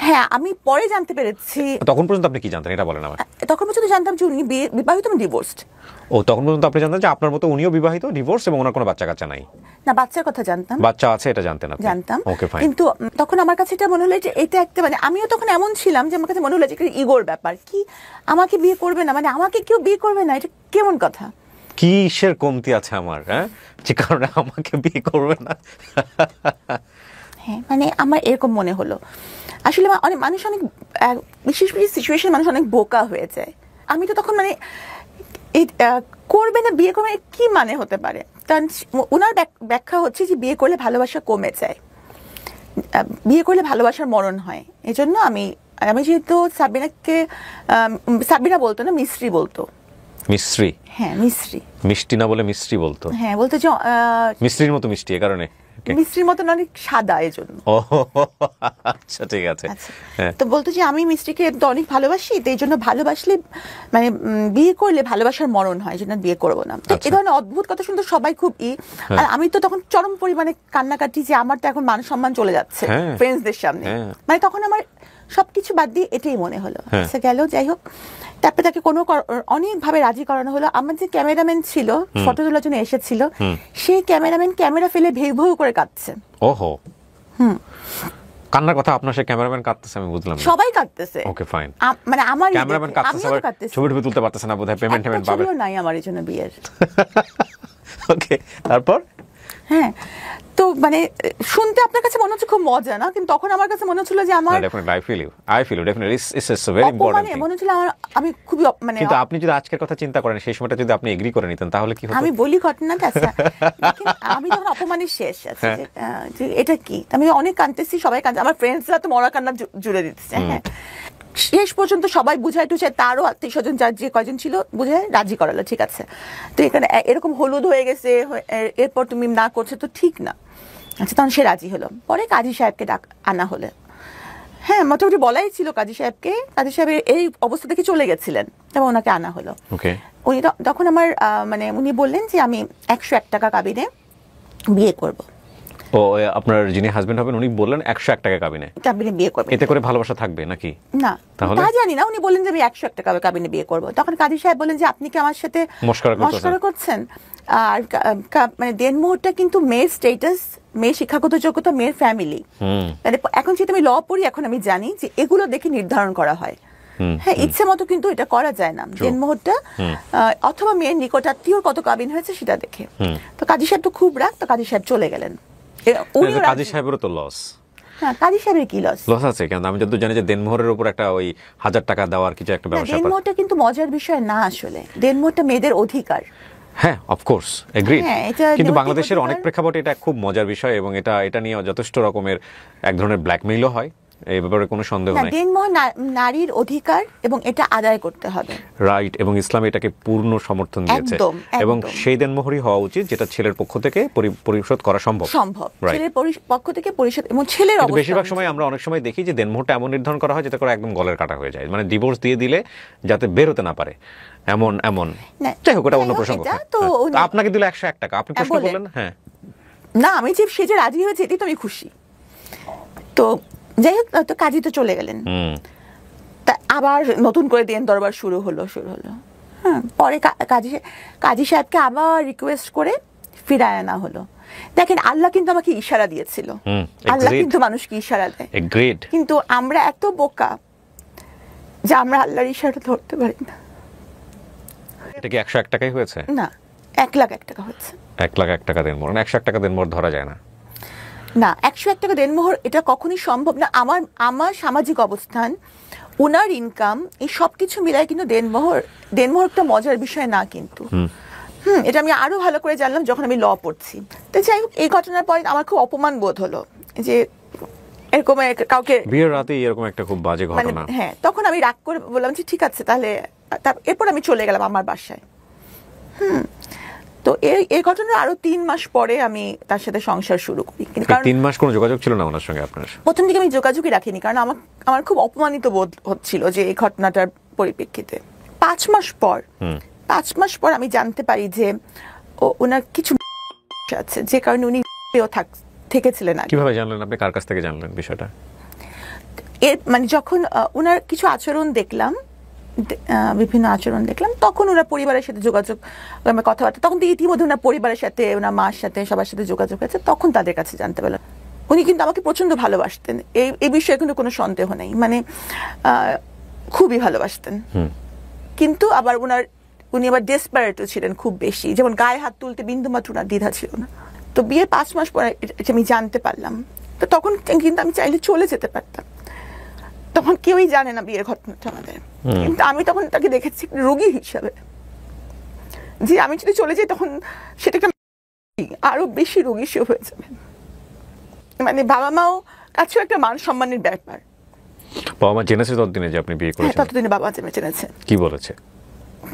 হ্যাঁ, আমি পরে জানতে পেরেছি। তখন পর্যন্ত আপনি কি জানতেন এটা বলেন আমার? তখন পর্যন্ত জানতাম যে উনি বিবাহিত এবং ডিভোর্সড। ও, তখন পর্যন্ত আপনি জানতেন যে আপনার মতো উনিও বিবাহিত, ডিভোর্স, এবং ওনার কোনো বাচ্চা কাচ্চা নাই? না, বাচ্চার কথা জানতাম, বাচ্চা আছে এটা জানতেন আপনি? জানতাম। ওকে, ফাইন। কিন্তু তখন আমার কাছে এটা মনে হলো যে এটা একটা, মানে আমিও তখন এমন ছিলাম যে আমার কাছে মনে হলো যে একটা ইগোর ব্যাপার, কি আমাকে বিয়ে করবে না, মানে আমাকে কেউ বিয়ে করবে না, এটা কেমন কথা, কিসের কমতি আছে আমার, হ্যাঁ, যে কারণে আমাকে বিয়ে করবে না? হ্যাঁ, মানে আমার এরকম মনে হলো। আসলে অনেক মানুষ, অনেক বিশেষ বিশেষ সিচুয়েশন মানুষ অনেক বোকা হয়ে যায়। আমি তো তখন মানে এই করবে না, বিয়ে করবে কি মানে হতে পারে, কারণ ওনার ব্যাখ্যা হচ্ছে যে বিয়ে করলে ভালোবাসা কমে যায়, বিয়ে করলে ভালোবাসার মরণ হয়। এই জন্য আমি যেহেতু সাবিনা বলতো না, মিস্ত্রি বলতো। মিস্ত্রি? হ্যাঁ, মিস্ত্রি, মিষ্টি না বলে মিস্ত্রি বলতো। হ্যাঁ, বলতো যে মিস্ত্রির মতো মিষ্টি, এ কারণে মিস্ত্রির মতন অনেক সাদা, এই জন্য। আচ্ছা, ঠিক আছে। তো বলতো যে আমি মিস্ত্রিকে অনেক ভালোবাসি, তো এই জন্য ভালোবাসলে মানে বিয়ে করলে ভালোবাসার মরণ হয়, এই জন্য বিয়ে করবো না। তো এই ধরনের অদ্ভুত কথা শুনতে সবাই খুব আর আমি তো তখন চরম পরিমাণে কান্নাকাটি, যে আমার তো এখন মান সম্মান চলে যাচ্ছে ফ্রেন্ডসদের সামনে। মানে তখন আমার সবকিছু বাদ দিয়ে এটাই মনে হলো। আচ্ছা, গেল, যাই হোক। তারপরে তাকে অনেকভাবে রাজি করানো হলো। আমার যে ক্যামেরাম্যান ছিল, ফটো তোলার জন্য এসেছিল, সেই ক্যামেরাম্যান ক্যামেরা ফেলে ভেউ ভেউ করে কাঁদছে। ওহো, কান্নার কথা আপনার, সেই ক্যামেরাম্যান কাঁদতেছে, আমি বুঝলাম। সবাই কাঁদতেছে। ওকে, ফাইন। মানে আমার ক্যামেরাম্যান কাঁদতেছে, ছবি টবি তুলতে পারতেছে না বোধহয়, পেমেন্ট পাবে নাই আমার এই জন্য বিয়ের। ওকে, তারপর? হ্যাঁ, তো মানে শুনতে আপনার কাছে মনে হচ্ছে খুব মজা না, কিন্তু তখন আমার কাছে মনে হচ্ছিল যে আমার I feel you definitely, it's a very important thing। মনে হচ্ছিল আমি খুবই মানে, কিন্তু আপনি যদি আজকের কথা চিন্তা করেন, সেই সময়টা যদি আপনি এগ্রি করে নিতেন, তাহলে কি হতো? আমি বলি ঘটনাটা, আচ্ছা, আমি তখন অপমানের শেষ আছে যে এটা কি, আমি অনেক কাঁদতেছি, সবাই কাঁদছে, আমার ফ্রেন্ডসরা তো মরা কান্না জুড়ে দিতেছে। হ্যাঁ, শেষ পর্যন্ত সবাই বুঝাই টুঝাই, তারও আত্মীয় স্বজন যার যে কয়জন ছিল বুঝাই রাজি করালো, ঠিক আছে। তো এখানে এরকম হলুদ হয়ে গেছে, এরপর তুমি না করছো তো ঠিক না। আচ্ছা, তখন সে রাজি হলো। পরে কাজী সাহেবকে আনা হলো। হ্যাঁ, মোটামুটি বলাই ছিল কাজী সাহেবকে, কাজী সাহেবের এই অবস্থা থেকে চলে গেছিলেন, তবে ওনাকে আনা হলো। উনি তখন আমার মানে উনি বললেন যে আমি 101 টাকা কাবিনে বিয়ে করব। ও, আপনার যিনি হাজবেন্ড হবেন উনি বললেন 101 টাকা কাবিনে বিয়ে করবেন, এতে করে ভালোবাসা থাকবে নাকি? না, তাহলে তা জানি না। উনি বললেন যে আমি 101 টাকা কাবিনে বিয়ে করব। তখন কাজী সাহেব বললেন যে আপনি কি আমার সাথে মশকরা করছেন? আর মানে দেনমোহরটা কিন্তু মেয়ের স্ট্যাটাস, মেয়ের শিক্ষাগত যোগ্যতা, মেয়ের ফ্যামিলি, মানে এখন যেহেতু আমি ল পড়ি, এখন আমি জানি যে এগুলো দেখে নির্ধারণ করা হয়। হ্যাঁ, ইচ্ছে মতো কিন্তু এটা করা যায় না। দেনমোহরটা অথবা মেয়ের নিকটাত্মীয় কত কাবিন হয়েছে সেটা দেখে। তো কাজী সাহেব তো খুব রাগ, তো কাজী সাহেব চলে গেলেন। কাজী সাহেবেরও তো লস, কাজী সাহেবের কি লস আছে? কেন আমি যতদূর জানি যে দেনমোহরের উপর একটা ওই 1000 টাকা দেওয়ার কিছু একটা ব্যবস্থা। দেনমোহরটা কিন্তু মজার বিষয় না, আসলে দেনমোহরটা মেয়েদের অধিকার। হ্যাঁ, অফকোর্স এগ্রিড, কিন্তু বাংলাদেশের অনেক প্রেক্ষাপটে এটা খুব মজার বিষয় এবং এটা নিয়ে যথেষ্ট রকমের এক ধরনের ব্ল্যাকমেইলও হয়, এই ব্যাপারে কোনো সন্দেহ নাই। দেনমোহর নারীর অধিকার এবং এটা আদায় করতে হবে, রাইট, এবং ইসলাম এটাকে পূর্ণ সমর্থন দিয়েছে এবং সেই দেনমোহরই হওয়া উচিত যেটা ছেলের পক্ষ থেকে পরিশোধ করা সম্ভব। ছেলের পক্ষ থেকে পরিশোধ, এবং ছেলের অবস্থা বেশিরভাগ সময় আমরা অনেক সময় দেখি যে দেনমোহরটা এমন নির্ধারণ করা হয় যাতে করে একদম গলের কাটা হয়ে যায়, মানে ডিভোর্স দিয়ে দিলে যাতে বের হতে না পারে, এমন যাই হোক, ওটা অন্য প্রসঙ্গ। আপনাকে দিল 101 টাকা, আপনি প্রশ্ন করলেন। হ্যাঁ, না, আমি যে সে যে রাজি হয়েছে এটি তো আমি খুশি। তো যাই হোক, তো কাজী তো চলে গেলেন, তা আবার নতুন করে দেন দরবার শুরু হলো। হ্যাঁ, পরে কাজী সাহেবকে আবার রিকোয়েস্ট করে ফিরায় আনা হলো। দেখেন, আল্লাহ কিন্তু আমাকে ইশারা দিয়েছিল, আল্লাহ কিন্তু মানুষকে ইশারা দেয়, কিন্তু আমরা এত বোকা যে আমরা আল্লাহর ইশারা ধরতে পারি না। এটা কি 101 টাকাই হয়েছে? না, 1,01,000 টাকা হয়েছে। 1,01,000 টাকা দেনমোহর, 101 টাকা দেনমোহর ধরা যায় না। না, 101 টাকা দেনমোহর এটা কখনোই সম্ভব না। আমার সামাজিক অবস্থান, উনার ইনকাম, এই সবকিছু মিলায় কিন্তু দেনমোহর একটা মজার বিষয় না কিন্তু। এটা আমি আরো ভালো করে জানলাম যখন আমি ল পড়ছি। তো যাই হোক, এই ঘটনার পরে আমার খুব অপমান বোধ হলো যে এরকম কাউকে বিয়ের রাতে এরকম একটা খুব বাজে ঘটনা। হ্যাঁ, তখন আমি রাগ করে বললাম যে ঠিক আছে তাহলে, এরপর আমি চলে গেলাম আমার বাসায়। তো এই ঘটনার আরো 3 মাস পরে আমি তার সাথে সংসার শুরু করি। কারণ 3 মাস কোনো যোগাযোগ ছিল না ওনার সঙ্গে আপনার? প্রথম দিকে আমি যোগাযোগই রাখিনি, কারণ আমার খুব অপমানিত বোধ হচ্ছিল যে এই ঘটনাটার পরিপ্রেক্ষিতে। 5 মাস পর আমি জানতে পারি যে ওনার কিছু আছে, যে কারণে উনি থেকেছিলেন। কিভাবে জানলেন আপনি? কার কাছ থেকে জানলেন বিষয়টা? মানে যখন ওনার কিছু আচরণ দেখলাম, বিভিন্ন আচরণ দেখলাম, তখন ওনার পরিবারের সাথে যোগাযোগ, কথাবার্তা, তখন তো ইতিমধ্যে ওনার পরিবারের সাথে, ওনার মার সাথে, সবার সাথে যোগাযোগ হয়েছে, তখন তাদের কাছে জানতে পারলাম। উনি কিন্তু আমাকে প্রচন্ড ভালোবাসতেন, এই বিষয়ে কিন্তু কোনো সন্দেহ নেই, মানে খুবই ভালোবাসতেন। কিন্তু আবার উনি আবার ডেসপারেটও ছিলেন খুব বেশি, যেমন গায়ে হাত তুলতে বিন্দুমাত্র ওনার দ্বিধা ছিল না। তো বিয়ের 5 মাস পরে আমি জানতে পারলাম। তো তখন কিন্তু আমি চাইলে চলে যেতে পারতাম, তখন কেউই জানে না বিয়ের ঘটনাটা আমাদের, কিন্তু আমি তখন তাকে দেখেছি রোগী হিসাবে, যে আমি যদি চলে যাই তখন সেটাকে আরো বেশি রোগী সে হয়ে যাবে। মানে বাবা মাও কাছেও একটা মান সম্মানের ব্যাপার। বাবা মা জেনেছে ততদিনে যে আপনি বিয়ে করেছেন? ততদিনে বাবা জেনেছে। কি বলেছে?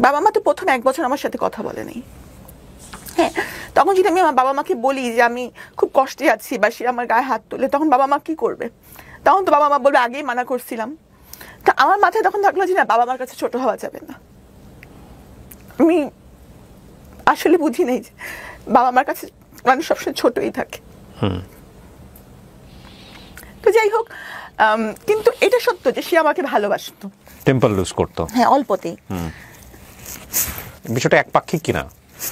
বাবা মা তো প্রথম 1 বছর আমার সাথে কথা বলেনি। হ্যাঁ, তখন যদি আমি আমার বাবা মাকে বলি যে আমি খুব কষ্টে আছি বা সে আমার গায়ে হাত তোলে, তখন বাবা মা কি করবে? তখন তো বাবা মা বলবে আগেই মানা করছিলাম। তা আমার মাথায় তখন থাকলো যে না, বাবা মার কাছে ছোট হওয়া যাবে না। আমি আসলে বুঝি নেই যে বাবা মার কাছে মানুষ সবসময় ছোটই থাকে। তো যাই হোক, কিন্তু এটা সত্য যে সে আমাকে ভালোবাসতো, টেম্পার লুজ করতো। হ্যাঁ, অল্পতেই। বিষয়টা একপাক্ষিক কিনা,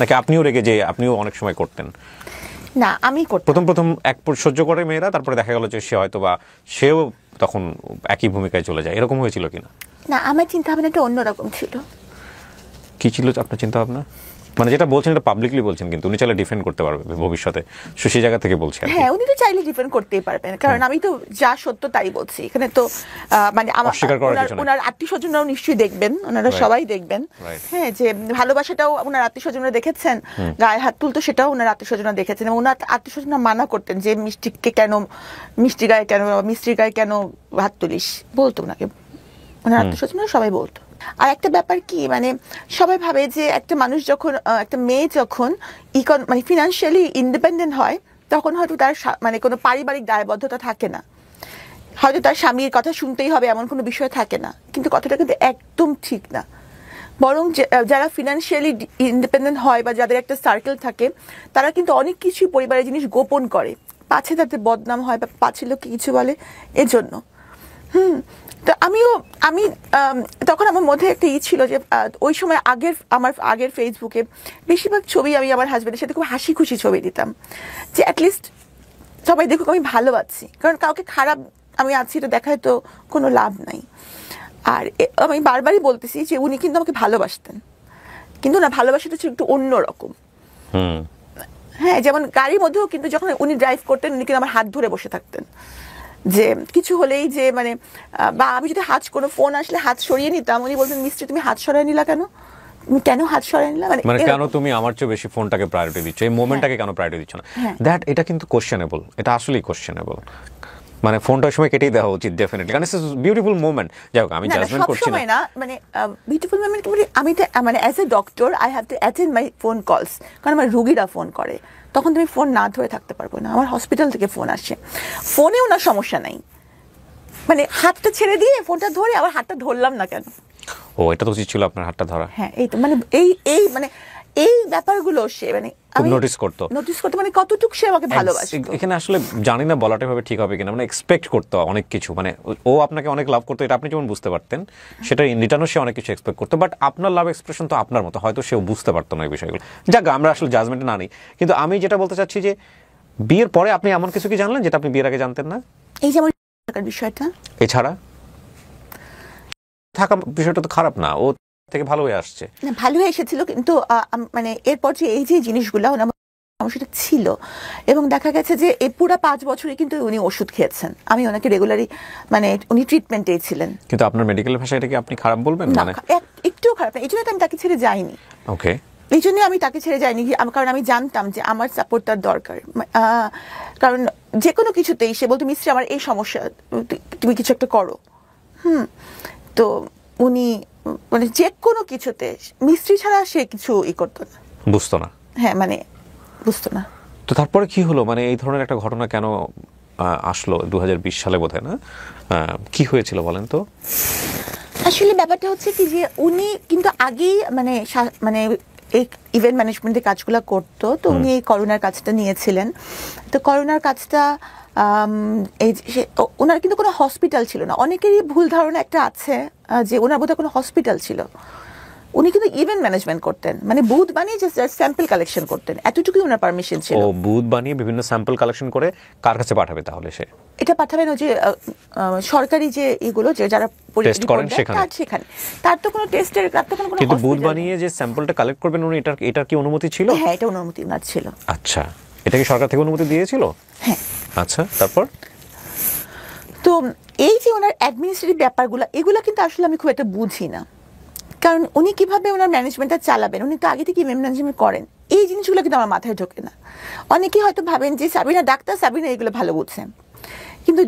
নাকি আপনিও রেগে যে আপনিও অনেক সময় করতেন? না, আমি করতাম। প্রথম এক সহ্য করে মেয়েরা, তারপরে দেখা গেল যে সে হয়তো বা সেও তখন একই ভূমিকায় চলে যায়, এরকম হয়েছিল কিনা? না, আমার চিন্তা ভাবনাটা অন্যরকম ছিল। কি ছিল আপনার চিন্তা ভাবনা? মানে যেটা বলছেন এটা পাবলিকলি বলছেন, কিন্তু উনি চাইলে ডিফেন্ড করতে পারবে ভবিষ্যতে, সেই জায়গা থেকে বলছেন। হ্যাঁ, উনি তো চাইলে ডিফেন্ড করতেই পারবেন, কারণ আমি তো যা সত্য তাই বলছি। এখানে তো মানে আমার ওনার আত্মীয়স্বজনরাও নিশ্চয়ই দেখবেন, ওনারা সবাই দেখবেন। হ্যাঁ, যে ভালোবাসাটাও ওনার আত্মীয়স্বজনরা দেখেছেন, গায়ে হাত তুলতো সেটাও ওনার আত্মীয়স্বজনরা দেখেছেন, এবং ওনার আত্মীয়স্বজনরা মানা করতেন যে মিষ্টির গায়ে কেন হাত তুলিস, বলতো ওনাকে, ওনার আত্মীয়স্বজনরা সবাই বলতো। আর একটা ব্যাপার কি, মানে সবাই ভাবে যে একটা মানুষ যখন, একটা মেয়ে যখন মানে ফিনান্সিয়ালি ইন্ডিপেন্ডেন্ট হয়, তখন হয়তো তার মানে কোনো পারিবারিক দায়বদ্ধতা থাকে না, হয়তো তার স্বামীর কথা শুনতেই হবে এমন কোনো বিষয় থাকে না। কিন্তু কথাটা কিন্তু একদম ঠিক না। বরং যারা ফিনান্সিয়ালি ইন্ডিপেন্ডেন্ট হয় বা যাদের একটা সার্কেল থাকে, তারা কিন্তু অনেক কিছুই পরিবারের জিনিস গোপন করে, পাছে তাদের বদনাম হয় বা পাছে লোককে কিছু বলে, এজন্য। তো আমি তখন আমার মধ্যে একটা ছিল যে ওই সময় আমার আগের ফেসবুকে বেশিরভাগ ছবি আমি আমার হাজবেন্ডের সাথে খুব হাসি খুশি ছবি দিতাম, যে অ্যাটলিস্ট সবাই দেখুক আমি ভালো আছি, কারণ কাউকে খারাপ আমি আছি এটা দেখায় তো কোনো লাভ নাই। আর আমি বারবারই বলতেছি যে উনি কিন্তু আমাকে ভালোবাসতেন, কিন্তু না, ভালোবাসাটা ছিল একটু অন্যরকম। হ্যাঁ, যেমন গাড়ির মধ্যেও কিন্তু যখন উনি ড্রাইভ করতেন, উনি কিন্তু আমার হাত ধরে বসে থাকতেন, যে কিছু হলেই যে মানে বা আমি যদি কোনো ফোন আসলে হাত সরিয়ে নিতাম, উনি বলতেন মিস্ত্রি তুমি হাত সরিয়ে নিলা কেন, কেন হাত সরাই নিলাম, মানে কেন তুমি আমার চেয়ে বেশি ফোনটাকে প্রায়োরিটি দিচ্ছ, এই মোমেন্টটাকে কেন প্রায়োরিটি দিচ্ছ না, দ্যাট এটা কিন্তু কোশ্চেনেবল, এটা আসলেই কোশ্চেনেবল। মানে ফোনটার সময় কেটেই দেওয়া উচিত ডেফিনেটলি, কারণ ইটস বিউটিফুল মোমেন্ট। যাই হোক, আমি জাজমেন্ট করছি না, মানে বিউটিফুল মোমেন্ট আমি মানে as a doctor I have to attend my phone calls, কারণ আমার রোগীরা ফোন করে, তখন তুমি ফোন না ধরে থাকতে পারবো না। আমার হসপিটাল থেকে ফোন আসে, ফোনেও না সমস্যা নাই, মানে হাতটা ছেড়ে দিয়ে ফোনটা ধরে আবার হাতটা ধরলাম না কেন। ও, এটা তো উচিত ছিল আপনার হাতটা ধরা। হ্যাঁ, এই তো মানে এই মানে এই ব্যাপারগুলো সে মানে খুব নোটিস করতো মানে কতটুকু সে আমাকে ভালোবাসে। এখানে আসলে জানি না বলাটা ভাবে ঠিক হবে কিনা, মানে এক্সপেক্ট করতো অনেক কিছু, মানে ও আপনাকে অনেক লাভ করতো, এটা আপনি যেমন বুঝতে পারতেন, সেটা ইন রিটার্নও সে অনেক কিছু এক্সপেক্ট করতো, বাট আপনার লাভ এক্সপ্রেশন তো আপনার মতো, হয়তো সেও বুঝতে পারতো না এই বিষয়গুলো। যাক, আমরা আসলে জাজমেন্টে না নিই, কিন্তু আমি যেটা বলতে চাচ্ছি যে বিয়ের পরে আপনি এমন কিছু কি জানলেন যেটা আপনি বিয়ের আগে জানতেন না? এই যে আমার বিষয়টা, এছাড়া থাকা বিষয়টা তো খারাপ না, ও থেকে ভালো হয়ে আসছে, না ভালো হয়ে এসেছিল, কিন্তু মানে এরপর যে এই যে জিনিসগুলো আমার সেটা ছিল, এবং দেখা গেছে যে এই পুরো 5 বছরে কিন্তু উনি ওষুধ খেয়েছেন, আমি ওনাকে রেগুলারই মানে উনি ট্রিটমেন্টেই ছিলেন। কিন্তু আপনার মেডিকেল ভাষায় এটা কি আপনি খারাপ বলবেন? মানে একটুও খারাপ না, এই জন্য আমি তাকে ছেড়ে যাইনি। ওকে, এই জন্য আমি তাকে ছেড়ে যাইনি, কারণ আমি জানতাম যে আমার সাপোর্ট তার দরকার, কারণ যে কোনো কিছুতেই সে বলতো মিস্ত্রি আমার এই সমস্যা, তুমি কিছু একটা করো। তো উনি মানে যে কোনো কিছুতে মিস্ত্রি ছাড়া সে কিছু করতো না, বুঝতো না। হ্যাঁ, মানে বুঝতো না। তো তারপরে কি হলো, মানে এই ধরনের একটা ঘটনা কেন আসলো 2020 সালে বোধহয়, না কি হয়েছিল বলেন তো? আসলে ব্যাপারটা হচ্ছে কি যে উনি কিন্তু আগেই মানে মানে এই ইভেন্ট ম্যানেজমেন্টের কাজগুলো করতো, তো উনি এই করোনার কাজটা নিয়েছিলেন। তো করোনার কাজটা এই ওনার কিন্তু কোনো হসপিটাল ছিল না, অনেকেরই ভুল ধারণা একটা আছে যে ওনার বোধহয় কোনো হসপিটাল ছিল। উনি কিন্তু ইভেন্ট ম্যানেজমেন্ট করতেন, মানে বুথ বানিয়ে জাস্ট স্যাম্পল কালেকশন করতেন, এতটুকুই ওনার পারমিশন ছিল। ও, বুথ বানিয়ে বিভিন্ন স্যাম্পল কালেকশন করে কার কাছে পাঠাবে তাহলে সে? এটা পাঠাবেন ওই যে সরকারি যে এগুলো যে যারা টেস্ট করেন সেখানে, তার তো কোনো টেস্টের, তার তো কোনো কিন্তু বুথ বানিয়ে যে স্যাম্পলটা কালেক্ট করবেন উনি, এটার কি অনুমতি ছিল? হ্যাঁ, এটা অনুমতি ওনার ছিল। আচ্ছা, এটা কি সরকার থেকে অনুমতি দিয়েছিল? হ্যাঁ। আচ্ছা, তারপর তো এই যে ওনার অ্যাডমিনিস্ট্রেটিভ ব্যাপারগুলো, এগুলো কিন্তু আসলে আমি খুব একটা বুঝি না, কারণ উনি কিভাবে ওনার ম্যানেজমেন্টটা চালাবেন, উনি তো আগে থেকে ম্যানেজমেন্ট করেন, এই জিনিসগুলো কিন্তু আমার মাথায় ঢোকে না। অনেকেই হয়তো ভাবেন যে সাবিনা ডাক্তার, সাবিনা এগুলো ভালো বুঝছেন, কিন্তু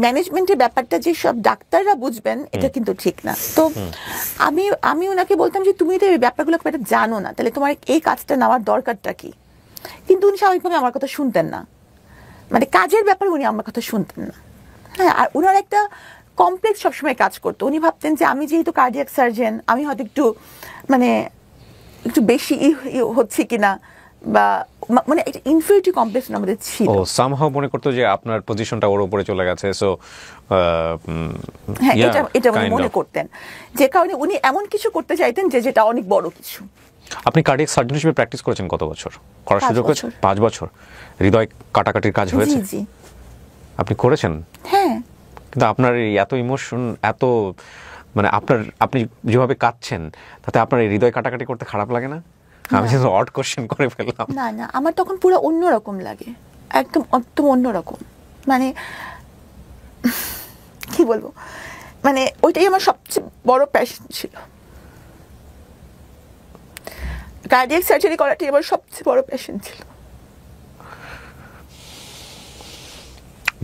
ম্যানেজমেন্টের ব্যাপারটা যে সব ডাক্তাররা বুঝবেন এটা কিন্তু ঠিক না। তো আমি ওনাকে বলতাম যে তুমি তো এই ব্যাপারগুলো খুব একটা জানো না, তাহলে তোমার এই কাজটা নেওয়ার দরকারটা কি? কিন্তু উনি স্বাভাবিকভাবে আমার কথা শুনতেন না, মানে কাজের ব্যাপারে উনি আমার কথা শুনতেন না। হ্যাঁ, আর ওনার একটা কমপ্লেক্স সবসময় কাজ করতো, উনি ভাবতেন যে আমি যেহেতু কার্ডিয়াক সার্জন, আমি হয়তো মানে একটু বেশি হচ্ছে কিনা, বা মানে একটা ইনফিরিয়রিটি কমপ্লেক্স আমাদের ছিল। ও সামহাউ মনে করতো যে আপনার পজিশনটা ওর উপরে চলে গেছে, সো হ্যাঁ, এটা উনি মনে করতেন, যে কারণে উনি এমন কিছু করতে চাইতেন যেটা অনেক বড় কিছু। আপনি কার্ডিয়াক সার্জন হিসেবে প্র্যাকটিস করেছেন কত বছর? করার সুযোগ হয়েছে? 5 বছর। হৃদয় কাটাকাটির কাজ হয়েছে? জি, আপনি করেছেন? হ্যাঁ। কিন্তু আপনার এত ইমোশন, এত মানে আপনি যেভাবে কাঁদছেন, তাতে আপনার হৃদয় কাটাকাটি করতে খারাপ লাগে না? আমি তো অড কোশ্চেন করে ফেললাম। না, আমার তখন পুরো অন্যরকম লাগে, একদম অন্যরকম, মানে কি বলবো, মানে ওইটাই আমার সবচেয়ে বড় প্যাশন ছিল, কার্ডিয়াক সার্জারি করাটাই আমার সবচেয়ে বড় প্যাশন ছিল।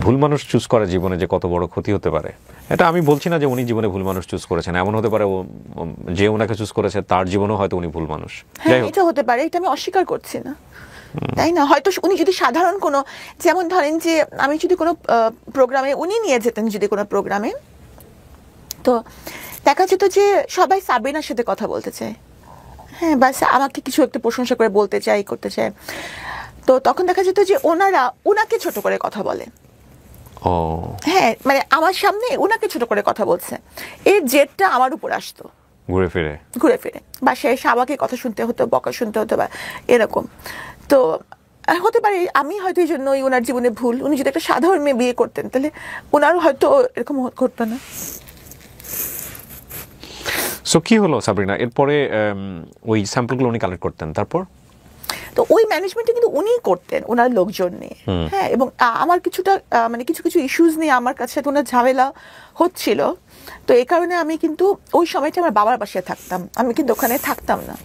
ভুল মানুষ চুজ করে জীবনে যে কত বড় ক্ষতি হতে পারে, এটা আমি বলছি না যে উনি জীবনে ভুল মানুষ চুজ করেছেন, এমন হতে পারে যে ওনাকে চুজ করেছে তার জীবনেও হয়তো উনি ভুল মানুষ। হ্যাঁ, এটা হতে পারে, এটা আমি অস্বীকার করছি না, তাই না? হয়তো উনি যদি সাধারণ কোনো, যেমন ধরেন যে আমি যদি কোনো প্রোগ্রামে উনি নিয়ে যেতেন, যদি কোনো প্রোগ্রামে, তো দেখা যেত যে সবাই সাবিনার সাথে কথা বলতে চায়, হ্যাঁ, বাস আমাকে কিছু একটা প্রশংসা করে বলতে চায়, করতে চায়, তো তখন দেখা যেত যে ওনারা ওনাকে ছোট করে কথা বলে। হ্যাঁ, মানে আমার সামনে ওনাকে ছোট করে কথা বলছে, এর জেদটা আমার উপর আসতো ঘুরে ফিরে, বা সে আমাকে কথা শুনতে হতো, বকা শুনতে হতো, বা এরকম। তো হতে পারে আমি হয়তো এই জন্যই ওনার জীবনে ভুল, উনি যদি একটা সাধারণ মেয়ে বিয়ে করতেন তাহলে ওনারও হয়তো এরকম ঘটতো না। সো কি হলো সাবরিনা, এরপরে ওই স্যাম্পলগুলো উনি কালেক্ট করতেন, তারপর তো ওই ম্যানেজমেন্টে কিন্তু উনিই করতেন ওনার লোকজন নিয়ে। হ্যাঁ, এবং আমার কিছুটা মানে কিছু কিছু ইস্যুস নিয়ে আমার কাছে ওনার ঝামেলা হচ্ছিল। তো এই কারণে আমি কিন্তু ওই সময়টা আমার বাবার বাসায় থাকতাম, আমি কিন্তু ওখানে থাকতাম না।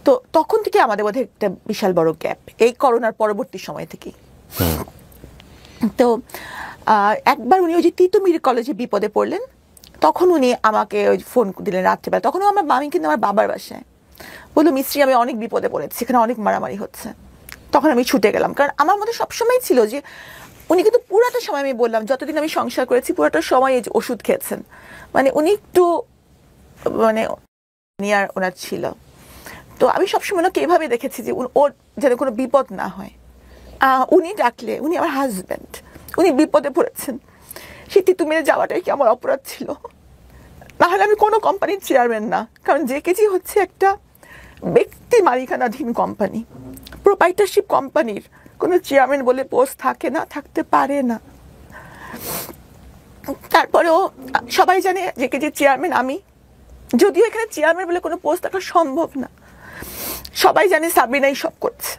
তো তখন থেকে আমাদের মধ্যে একটা বিশাল বড় গ্যাপ, এই করোনার পরবর্তী সময় থেকে। তো একবার উনি ওই যে তিতুমির কলেজে বিপদে পড়লেন, তখন উনি আমাকে ওই ফোন দিলেন রাত্রিবেলা। তখনও আমার আমি কিন্তু আমার বাবার বাসায়, বললো মিস্ত্রি আমি অনেক বিপদে পড়েছি, এখানে অনেক মারামারি হচ্ছে। তখন আমি ছুটে গেলাম, কারণ আমার মধ্যে সবসময় ছিল যে উনি কিন্তু পুরাটা সময়, আমি বললাম যতদিন আমি সংসার করেছি পুরাটা সময় এই যে ওষুধ খেয়েছেন, মানে উনি একটু মানে নিয়ার ওনার ছিল। তো আমি সবসময় ওনাকে এভাবে দেখেছি যে ওর যেন কোনো বিপদ না হয়। উনি ডাকলে, উনি আমার হাজব্যান্ড, উনি বিপদে পড়েছেন, সেই তিতুমিরে যাওয়াটাই কি আমার অপরাধ ছিল? নাহলে আমি কোনো কোম্পানির চেয়ারম্যান না, কারণ জেকেজি হচ্ছে একটা ব্যক্তি মালিকানাধীন কোম্পানি, প্রোপ্রাইটারশিপ কোম্পানির কোনো চেয়ারম্যান বলে পোস্ট থাকে না, থাকতে পারে না। তারপরেও সবাই জানে জেকেজির চেয়ারম্যান আমি, যদিও এখানে চেয়ারম্যান বলে কোনো পোস্ট থাকা সম্ভব না। সবাই জানে সাবিনাই সব করছে।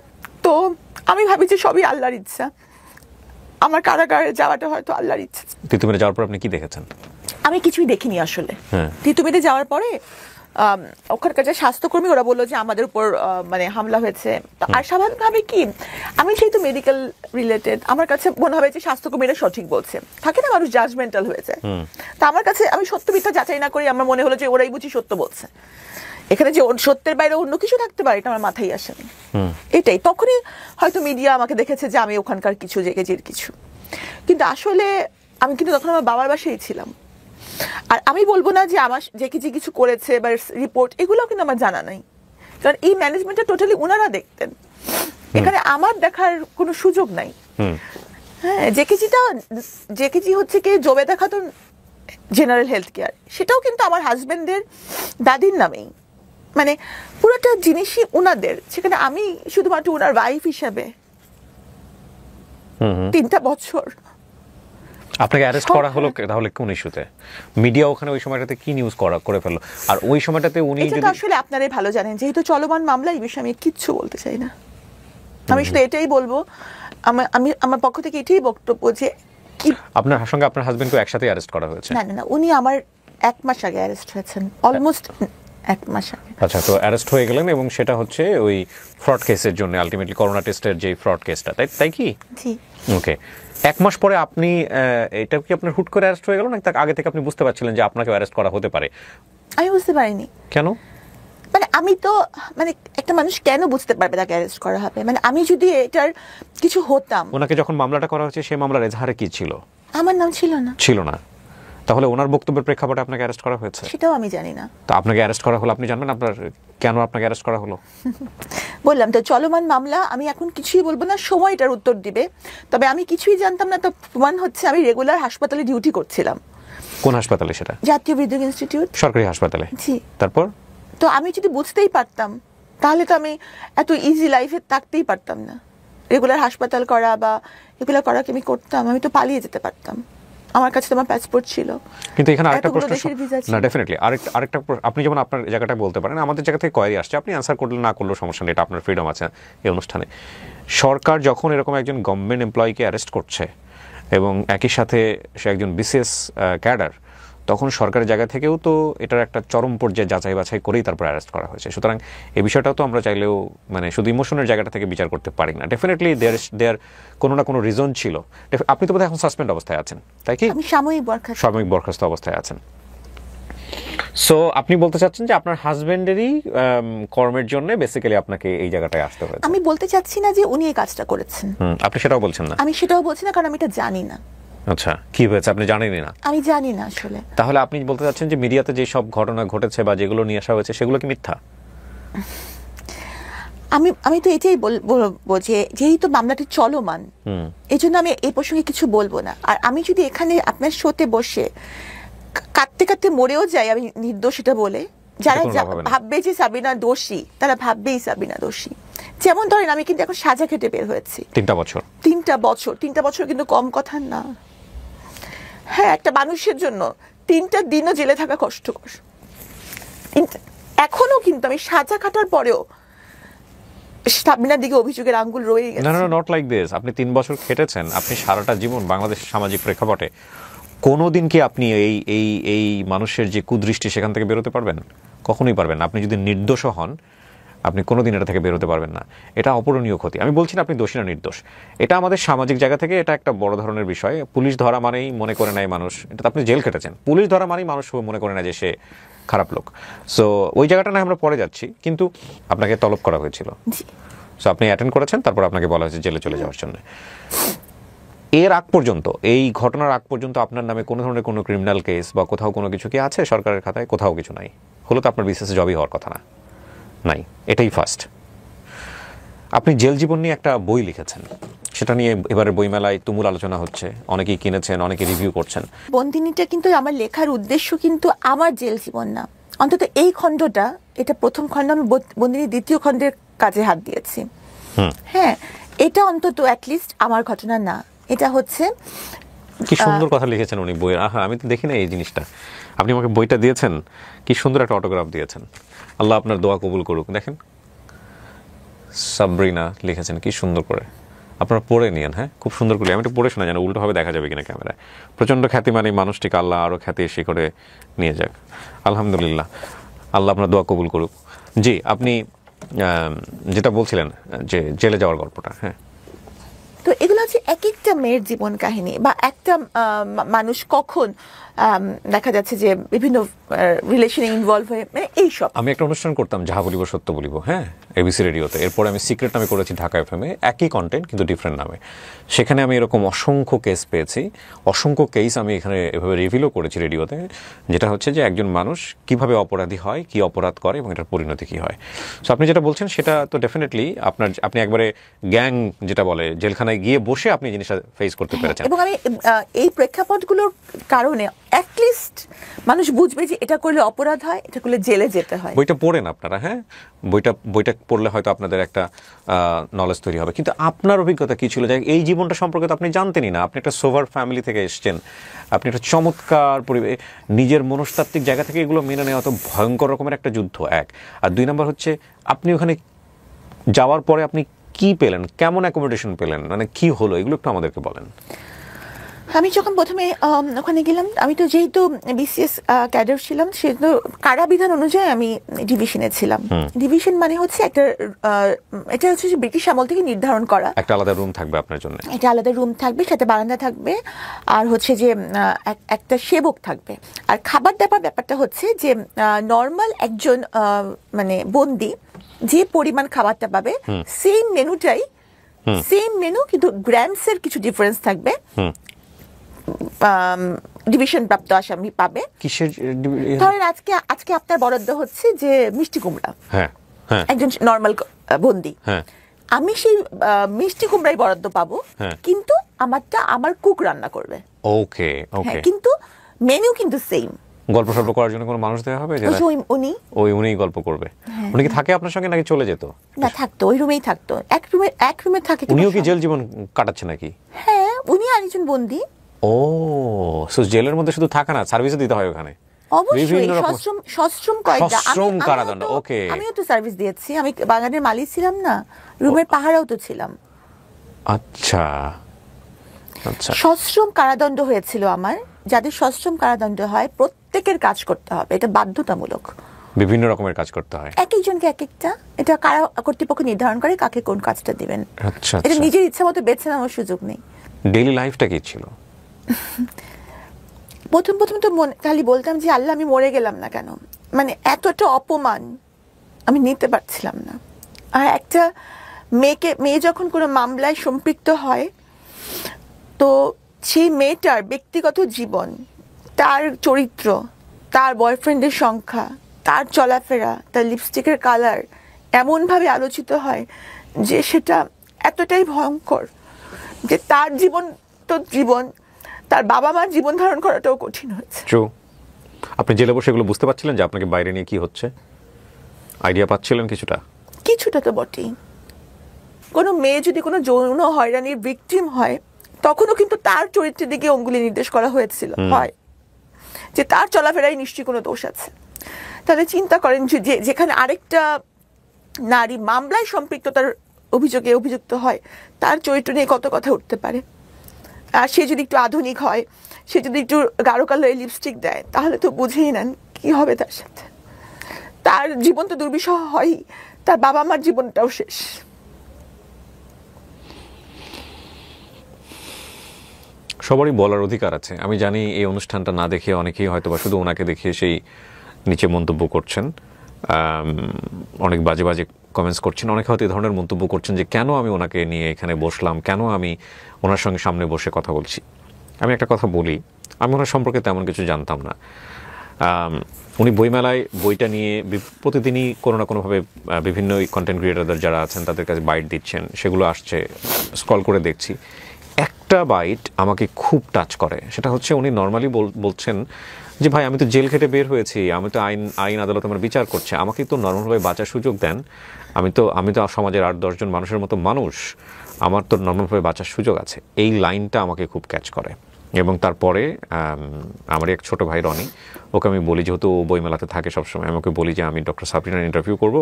তো আমি ভাবি যে সবই আল্লাহর ইচ্ছা, আমার কারাগারে যাওয়াটা হয়তো আল্লাহর ইচ্ছা। তিতুমিরে যাওয়ার পর আপনি কি দেখেছেন? আমি কিছুই দেখিনি আসলে। তিতুমিরে যাওয়ার পরে ওখানকার যে স্বাস্থ্যকর্মী ওরা বললো যে আমাদের উপর মানে হামলা হয়েছে। আর স্বাভাবিকভাবে কি, আমি যেহেতু মেডিকেল রিলেটেড, আমার কাছে মনে হবে যে স্বাস্থ্যকর্মীরা সঠিক বলছে, থাকে না মানুষ জাজমেন্টাল হয়ে যায়। তা আমার কাছে, আমি সত্য মিথ্যা যাচাই না করি, আমার মনে হলো যে ওরাই বুঝি সত্য বলছে, এখানে যে সত্যের বাইরে অন্য কিছু থাকতে পারে এটা আমার মাথায় আসেনি। এটাই তখনই হয়তো মিডিয়া আমাকে দেখেছে যে আমি ওখানকার কিছু জেকেজির কিছু, কিন্তু আসলে আমি কিন্তু তখন আমার বাবার বাসায় ছিলাম। আর আমি বলবো না যে আমার জেকেজি কিছু করেছে বা রিপোর্ট, এগুলো কিন্তু আমার জানা নাই, কারণ এই ম্যানেজমেন্টটা টোটালি ওনারা দেখতেন, এখানে আমার দেখার কোনো সুযোগ নাই। হ্যাঁ, জেকেজি হচ্ছে কি Jobeda Khatun general health care, সেটাও কিন্তু আমার হাজবেন্ডের দাদির নামেই, মানে পুরোটা জিনিসই ওনাদের, সেখানে আমি শুধুমাত্র ওনার ওয়াইফ হিসাবে 3টা বছর। আপনাকে অ্যারেস্ট করা হলো তাহলে কোন ইস্যুতে? মিডিয়া ওখানে ওই সময়টাতে কি নিউজ করে ফেললো? আর ওই সময়টাতে উনি যদি আসলে আপনারাই ভালো জানেন, যেহেতু চলমান মামলা, এই বিষয়ে আমি কিচ্ছু বলতে চাই না। আমি শুধু এটাই বলবো, আমি আমার পক্ষ থেকে এটাই বক্তব্য যে আপনার সঙ্গে আপনার হাজবেন্ডকে একসাথে অ্যারেস্ট করা হয়েছে? না না না, উনি আমার 1 মাস আগে অ্যারেস্ট হয়েছেন, অলমোস্ট 1 মাস আগে। আচ্ছা, তো অ্যারেস্ট হয়ে গেলেন এবং সেটা হচ্ছে ওই ফ্রড কেসের জন্য, আলটিমেটলি করোনা টেস্টের যে ফ্রড কেসটা, তাই কি? জি। ওকে, 1 মাস পরে আপনি, এটা কি আপনার হুট করে অ্যারেস্ট হয়ে গেল, না তার আগে থেকে আপনি বুঝতে পারছিলেন যে আপনাকে অ্যারেস্ট করা হতে পারে? আমি বুঝতে পারিনি। কেন? মানে আমি তো, মানে একটা মানুষ কেন বুঝতে পারবে তাকে অ্যারেস্ট করা হবে? মানে আমি যদি এটার কিছু হতাম। ওনাকে যখন মামলাটা করা হচ্ছে, সেই মামলার এজাহারে কি ছিল? আমার নাম ছিল না। ছিল না? তাহলে ওনার বক্তব্যের প্রেক্ষাপটে আপনাকে অ্যারেস্ট করা হয়েছে? সেটাও আমি জানি না। তো আপনাকে অ্যারেস্ট করা হলো, আপনি জানবেন আপনার কেন আপনাকে অ্যারেস্ট করা হলো? বললাম তো চলমান মামলা, আমি এখন কিছুই বলবো না, সময়টার উত্তর দিবে। তবে আমি কিছুই জানতাম না, তো প্রমাণ হচ্ছে আমি রেগুলার হাসপাতালে ডিউটি করছিলাম। কোন হাসপাতালে সেটা? জাতীয় হৃদরোগ ইনস্টিটিউট, সরকারি হাসপাতালে। জি। তারপর তো আমি যদি বুঝতেই পারতাম, তাহলে তো আমি এত ইজি লাইফে থাকতেই পারতাম না। রেগুলার হাসপাতাল করা বা এগুলো করাকে আমি করতাম, আমি তো পালিয়ে যেতে পারতাম, আমার কাছে তো আমার পাসপোর্ট ছিল। কিন্তু এখানে আরেকটা প্রশ্ন, না ডেফিনেটলি আরেকটা, আপনি যেমন আপনার জায়গাটা বলতে পারেন, আমাদের জায়গা থেকে কোয়ারি আসছে, আপনি অ্যান্সার করলে না করলেও সমস্যা নেই, এটা আপনার ফ্রিডম আছে এই অনুষ্ঠানে। সরকার যখন এরকম একজন গভর্নমেন্ট এমপ্লয়িকে অ্যারেস্ট করছে এবং একই সাথে সে একজন বিসিএস ক্যাডার, তখন সরকারের জায়গা থেকেও তো এটার একটা চরম পর্যায়ে যাচাই বাছাই করেই তারপর অ্যারেস্ট করা হয়েছে। সুতরাং এই বিষয়টাও তো আমরা চাইলেও মানে শুধু ইমোশনের জায়গাটা থেকে বিচার করতে পারি না। ডেফিনেটলি দেয়ার কোনো না কোনো রিজন ছিল। আপনি তো বোধহয় এখন সাসপেন্ড অবস্থায় আছেন, তাই কি? আমি সাময়িক বরখাস্ত অবস্থায় আছেন। সো আপনি বলতে চাচ্ছেন যে আপনার হাজবেন্ডেরই কর্মের জন্য বেসিক্যালি আপনাকে এই জায়গাটায় আসতে হয়েছে? আমি বলতে চাচ্ছি না যে উনি এই কাজটা করেছেন। আপনি সেটাও বলছেন না? আমি সেটাও বলছি না, কারণ আমি এটা জানি না। আচ্ছা, কি হয়েছে আপনি জানেনই না? আমি জানি না আসলে। তাহলে আপনি বলতে চাচ্ছেন যে মিডিয়াতে যে সব ঘটনা ঘটেছে বা যেগুলো নিয়ে আসা হয়েছে সেগুলো কি মিথ্যা? আমি তো এটাই বলবো যে যেহেতু মামলাটি চলমান, এই জন্য আমি এই প্রসঙ্গে কিছু বলবো না। আর আমি যদি এখানে আপনার শোতে বসে কাঁদতে কাঁদতে মরেও যাই আমি নির্দোষ এটা বলে, যারা ভাববে যে সাবিনা দোষী, তারা ভাববেই সাবিনা দোষী। যেমন ধরেন আমি কিন্তু এখন সাজা খেটে বের হয়েছি 3টা বছর। 3টা বছর কিন্তু কম কথা না। হ্যাঁ, একটা মানুষের জন্য 3টা দিনও জেলে থাকা কষ্টকর। এখনো কিন্তু আমি সাজা কাটার পরেও সাবরিনার দিকে অভিযোগের আঙ্গুল রয়ে গেছে। না, নট লাইক দিস। আপনি 3 বছর খেটেছেন, আপনি সারাটা জীবন বাংলাদেশের সামাজিক প্রেক্ষাপটে কোনোদিন কি আপনি এই মানুষের যে কুদৃষ্টি সেখান থেকে বেরোতে পারবেন? কখনোই পারবেন না। আপনি যদি নির্দোষ হন, আপনি কোনোদিন এটা থেকে বেরোতে পারবেন না। এটা অপূরণীয় ক্ষতি। আমি বলছি না আপনি দোষী না নির্দোষ, এটা আমাদের সামাজিক জায়গা থেকে এটা একটা বড় ধরনের বিষয়। পুলিশ ধরা মানেই মনে করে নেয় মানুষ, এটা তো আপনি জেল খেটেছেন, পুলিশ ধরা মানেই মানুষ মনে করে না যে সে খারাপ লোক। সো ওই জায়গাটা না আমরা পরে যাচ্ছি, কিন্তু আপনাকে তলব করা হয়েছিল, সো আপনি অ্যাটেন্ড করেছেন, তারপর আপনাকে বলা হয়েছে জেলে চলে যাওয়ার জন্য। এর আগ পর্যন্ত, এই ঘটনার আগ পর্যন্ত আপনার নামে কোনো ধরনের কোনো ক্রিমিনাল কেস বা কোথাও কোনো কিছু কি আছে সরকারের খাতায়? কোথাও কিছু নাই। হলো তো আপনার বিসিএস জবই হওয়ার কথা না, নাই, এটাই ফার্স্ট। আপনি জেল জীবন নিয়ে একটা বই লিখেছেন, সেটা নিয়ে এবারের বইমেলায় তুমুল আলোচনা হচ্ছে, অনেকেই কিনেছেন, অনেকে রিভিউ করছেন। বন্দিনীটা কিন্তু আমার লেখার উদ্দেশ্য কিন্তু আমার জেল জীবন না, অন্তত এই খণ্ডটা, এটা প্রথম খণ্ড, আমি বন্দিনী দ্বিতীয় খণ্ডের কাজে হাত দিয়েছি। হ্যাঁ, এটা অন্তত অ্যাটলিস্ট আমার ঘটনা না, এটা হচ্ছে। কি সুন্দর কথা লিখেছেন উনি বইয়ের। আমি তো দেখি না এই জিনিসটা। আপনি আমাকে বইটা দিয়েছেন, কি সুন্দর একটা অটোগ্রাফ দিয়েছেন। আল্লাহ আপনার দোয়া কবুল করুক। দেখেন সাবরিনা লিখেছেন, কি সুন্দর করে। আপনারা পড়ে নিয়েন, হ্যাঁ, খুব সুন্দর করে। আমি একটু পড়ে শোনা, যেন উল্টোভাবে দেখা যাবে কিনা ক্যামেরায়। প্রচণ্ড খ্যাতিমান এই মানুষটিকে আল্লাহ আরও খ্যাতির শিখরে নিয়ে যাক। আলহামদুলিল্লাহ, আল্লাহ আপনার দোয়া কবুল করুক। জি, আপনি যেটা বলছিলেন যে জেলে যাওয়ার গল্পটা। হ্যাঁ, তো এগুলো হচ্ছে এক একটা মেয়ের জীবন কাহিনী, বা একটা মানুষ কখন দেখা যাচ্ছে যে বিভিন্ন রিলেশনে ইনভলভ হয়ে, মানে এইসব। আমি একটা অনুষ্ঠান করতাম, যাহা বলিব সত্য বলিব, হ্যাঁ, এবিসি রেডিওতে। এরপরে আমি সিক্রেট নামে করেছি ঢাকা এফএমে, একই কন্টেন্ট কিন্তু ডিফারেন্ট নামে। সেখানে আমি এরকম অসংখ্য কেস পেয়েছি, অসংখ্য কেস আমি এখানে এভাবে রিভিলও করেছি রেডিওতে, যেটা হচ্ছে যে একজন মানুষ কিভাবে অপরাধী হয়, কি অপরাধ করে এবং এটার পরিণতি কি হয়। সো আপনি যেটা বলছেন সেটা তো ডেফিনেটলি আপনি একবারে গ্যাং যেটা বলে, জেলখানায় গিয়ে বসে আপনি জিনিসটা ফেস করতে পেরেছেন। এবং আমি এই প্রেক্ষাপটগুলোর কারণে অ্যাটলিস্ট মানুষ বুঝবে যে এটা করলে অপরাধ হয়, এটা করলে জেলে যেতে হয়। বইটা পড়েন আপনারা, হ্যাঁ, বইটা পড়লে হয়তো আপনাদের একটা নলেজ তৈরি হবে। কিন্তু আপনার অভিজ্ঞতা কি ছিল? যে এই জীবনটা সম্পর্কে তো আপনি জানতেনই না। আপনি একটা সোভার ফ্যামিলি থেকে এসেছেন, আপনি একটা চমৎকার পরিবেশ, নিজের মনস্তাত্ত্বিক জায়গা থেকে এগুলো মেনে নেওয়া তো ভয়ঙ্কর রকমের একটা যুদ্ধ, এক। আর 2 নম্বর হচ্ছে আপনি ওখানে যাওয়ার পরে আপনি কি পেলেন, কেমন অ্যাকোমোডেশন পেলেন, মানে কি হলো, এগুলো একটু আমাদেরকে বলেন। আমি যখন প্রথমে ওখানে গেলাম, আমি তো যেহেতু বিসিএস ক্যাডার ছিলাম, সেহেতু কারাবিধান অনুযায়ী আমি ডিভিশনে ছিলাম। ডিভিশন মানে হচ্ছে এটা হচ্ছে যে ব্রিটিশ আমল থেকে নির্ধারণ করা একটা আলাদা রুম থাকবে আপনার জন্য, এটা আলাদা রুম থাকবে, সাথে বারান্দা থাকবে, আর হচ্ছে যে একটা সেবক থাকবে। আর খাবার দাবার ব্যাপারটা হচ্ছে যে নর্মাল একজন মানে বন্দি যে পরিমাণ খাবারটা পাবে, সেম মেনুটাই, সেম মেনু, কিন্তু গ্রামসের কিছু ডিফারেন্স থাকবে। ডিভিশন প্রাপ্ত আসামি পাবে। কিসের? ধরেন আজকে আপনার বরাদ্দ হচ্ছে যে মিষ্টি কুমড়া, হ্যাঁ, একজন নর্মাল বন্দি, আমি সেই মিষ্টি কুমড়াই বরাদ্দ পাবো, কিন্তু আমার কুক রান্না করবে। ওকে, ওকে, কিন্তু মেনু কিন্তু সেম। গল্প সল্প করার জন্য কোনো মানুষ দেওয়া হবে? উনিই গল্প করবে। উনি কি থাকে আপনার সঙ্গে নাকি চলে যেত? না, থাকতো, ওই রুমেই থাকতো, এক রুমে থাকে। উনিও কি জেল জীবন কাটাচ্ছে নাকি? হ্যাঁ, উনি আরেকজন বন্দি। ও, সো জেলের মধ্যে শুধু থাকা না, সার্ভিসও দিতে হয় ওখানে। অবশ্যই, সশ্রম কয়েকটা। কারাদণ্ড। ওকে, আমিও তো সার্ভিস দিয়েছি, আমি বাগানের মালিক ছিলাম না, রুমের পাহারাও তো ছিলাম। আচ্ছা, আচ্ছা। সশ্রম কারাদণ্ড হয়েছিল আমার। যাদের সশ্রম কারাদণ্ড হয় প্রত্যেকের কাজ করতে হবে, এটা বাধ্যতামূলক। বিভিন্ন রকমের কাজ করতে হয়, এক একজনকে এক একটা, এটা কারা কর্তৃপক্ষ নির্ধারণ করে কাকে কোন কাজটা দিবেন। আচ্ছা, এটা নিজের ইচ্ছা মতো বেছে নেওয়ার সুযোগ নেই। ডেইলি লাইফটা কি ছিল? প্রথম তো খালি বলতাম যে আল্লাহ, আমি মরে গেলাম না কেন, মানে এতটা অপমান আমি নিতে পারছিলাম না। আর একটা মেয়ে যখন কোনো মামলায় সম্পৃক্ত হয়, তো সেই মেয়েটার ব্যক্তিগত জীবন, তার চরিত্র, তার বয়ফ্রেন্ডের সংখ্যা, তার চলাফেরা, তার লিপস্টিকের কালার এমনভাবে আলোচিত হয় যে সেটা এতটাই ভয়ঙ্কর যে তার জীবন তো জীবন, তার বাবা মার জীবন ধারণ করাটাও কঠিন হয়েছে। আপনি জেলে বসে এগুলো বুঝতে পারছিলেন যে আপনাকে বাইরে নিয়ে কি হচ্ছে? আইডিয়া পাচ্ছিলেন কিছুটা? তো বটেই। কোনো মেয়ে যদি কোনো যৌন হয়রানির ভিকটিম হয়, তখনও কিন্তু তার চরিত্রের দিকে অঙ্গুলি নির্দেশ করা হয়েছিল, হয় যে তার চলাফেরায় নিশ্চয়ই কোনো দোষ আছে। তাহলে চিন্তা করেন যে যেখানে আরেকটা নারী মামলায় সম্পৃক্ততার অভিযোগে অভিযুক্ত হয়, তার চরিত্র নিয়ে কত কথা উঠতে পারে। আর সে যদি একটু আধুনিক হয়, সে যদি একটু গাঢ় কালারের লিপস্টিক দেয়, তাহলে তো বুঝেই নেন কি হবে তার সাথে। তার জীবন তো দুর্বিষহ হয়ই, তার বাবা মার জীবনটাও শেষ। সবারই বলার অধিকার আছে। আমি জানি এই অনুষ্ঠানটা না দেখে অনেকেই হয়তো বা শুধু ওনাকে দেখিয়ে সেই নিচে মন্তব্য করছেন, অনেক বাজে বাজে কমেন্টস করছেন, অনেকে হয়তো এই ধরনের মন্তব্য করছেন যে কেন আমি ওনাকে নিয়ে এখানে বসলাম, কেন আমি ওনার সঙ্গে সামনে বসে কথা বলছি। আমি একটা কথা বলি, আমি ওনার সম্পর্কে তেমন কিছু জানতাম না। উনি বইমেলায় বইটা নিয়ে প্রতিদিনই কোনো না কোনোভাবে বিভিন্ন কন্টেন্ট ক্রিয়েটারদের যারা আছেন তাদের কাছে বাইট দিচ্ছেন, সেগুলো আসছে, স্ক্রল করে দেখছি। একটা বাইট আমাকে খুব টাচ করে, সেটা হচ্ছে উনি নর্মালি বলছেন যে ভাই আমি তো জেল খেটে বের হয়েছি, আমি তো আইন আদালত আমার বিচার করছে, আমাকে তো নর্মালভাবে বাঁচার সুযোগ দেন, আমি তো সমাজের 8-10 জন মানুষের মতো মানুষ, আমার তো নর্মালভাবে বাঁচার সুযোগ আছে। এই লাইনটা আমাকে খুব ক্যাচ করে। এবং তারপরে আমার এক ছোটো ভাই রনি, ওকে আমি বলি, যেহেতু ও বইমেলাতে থাকে সবসময়, আমি ওকে বলি যে আমি ডক্টর সাবরিনার ইন্টারভিউ করবো,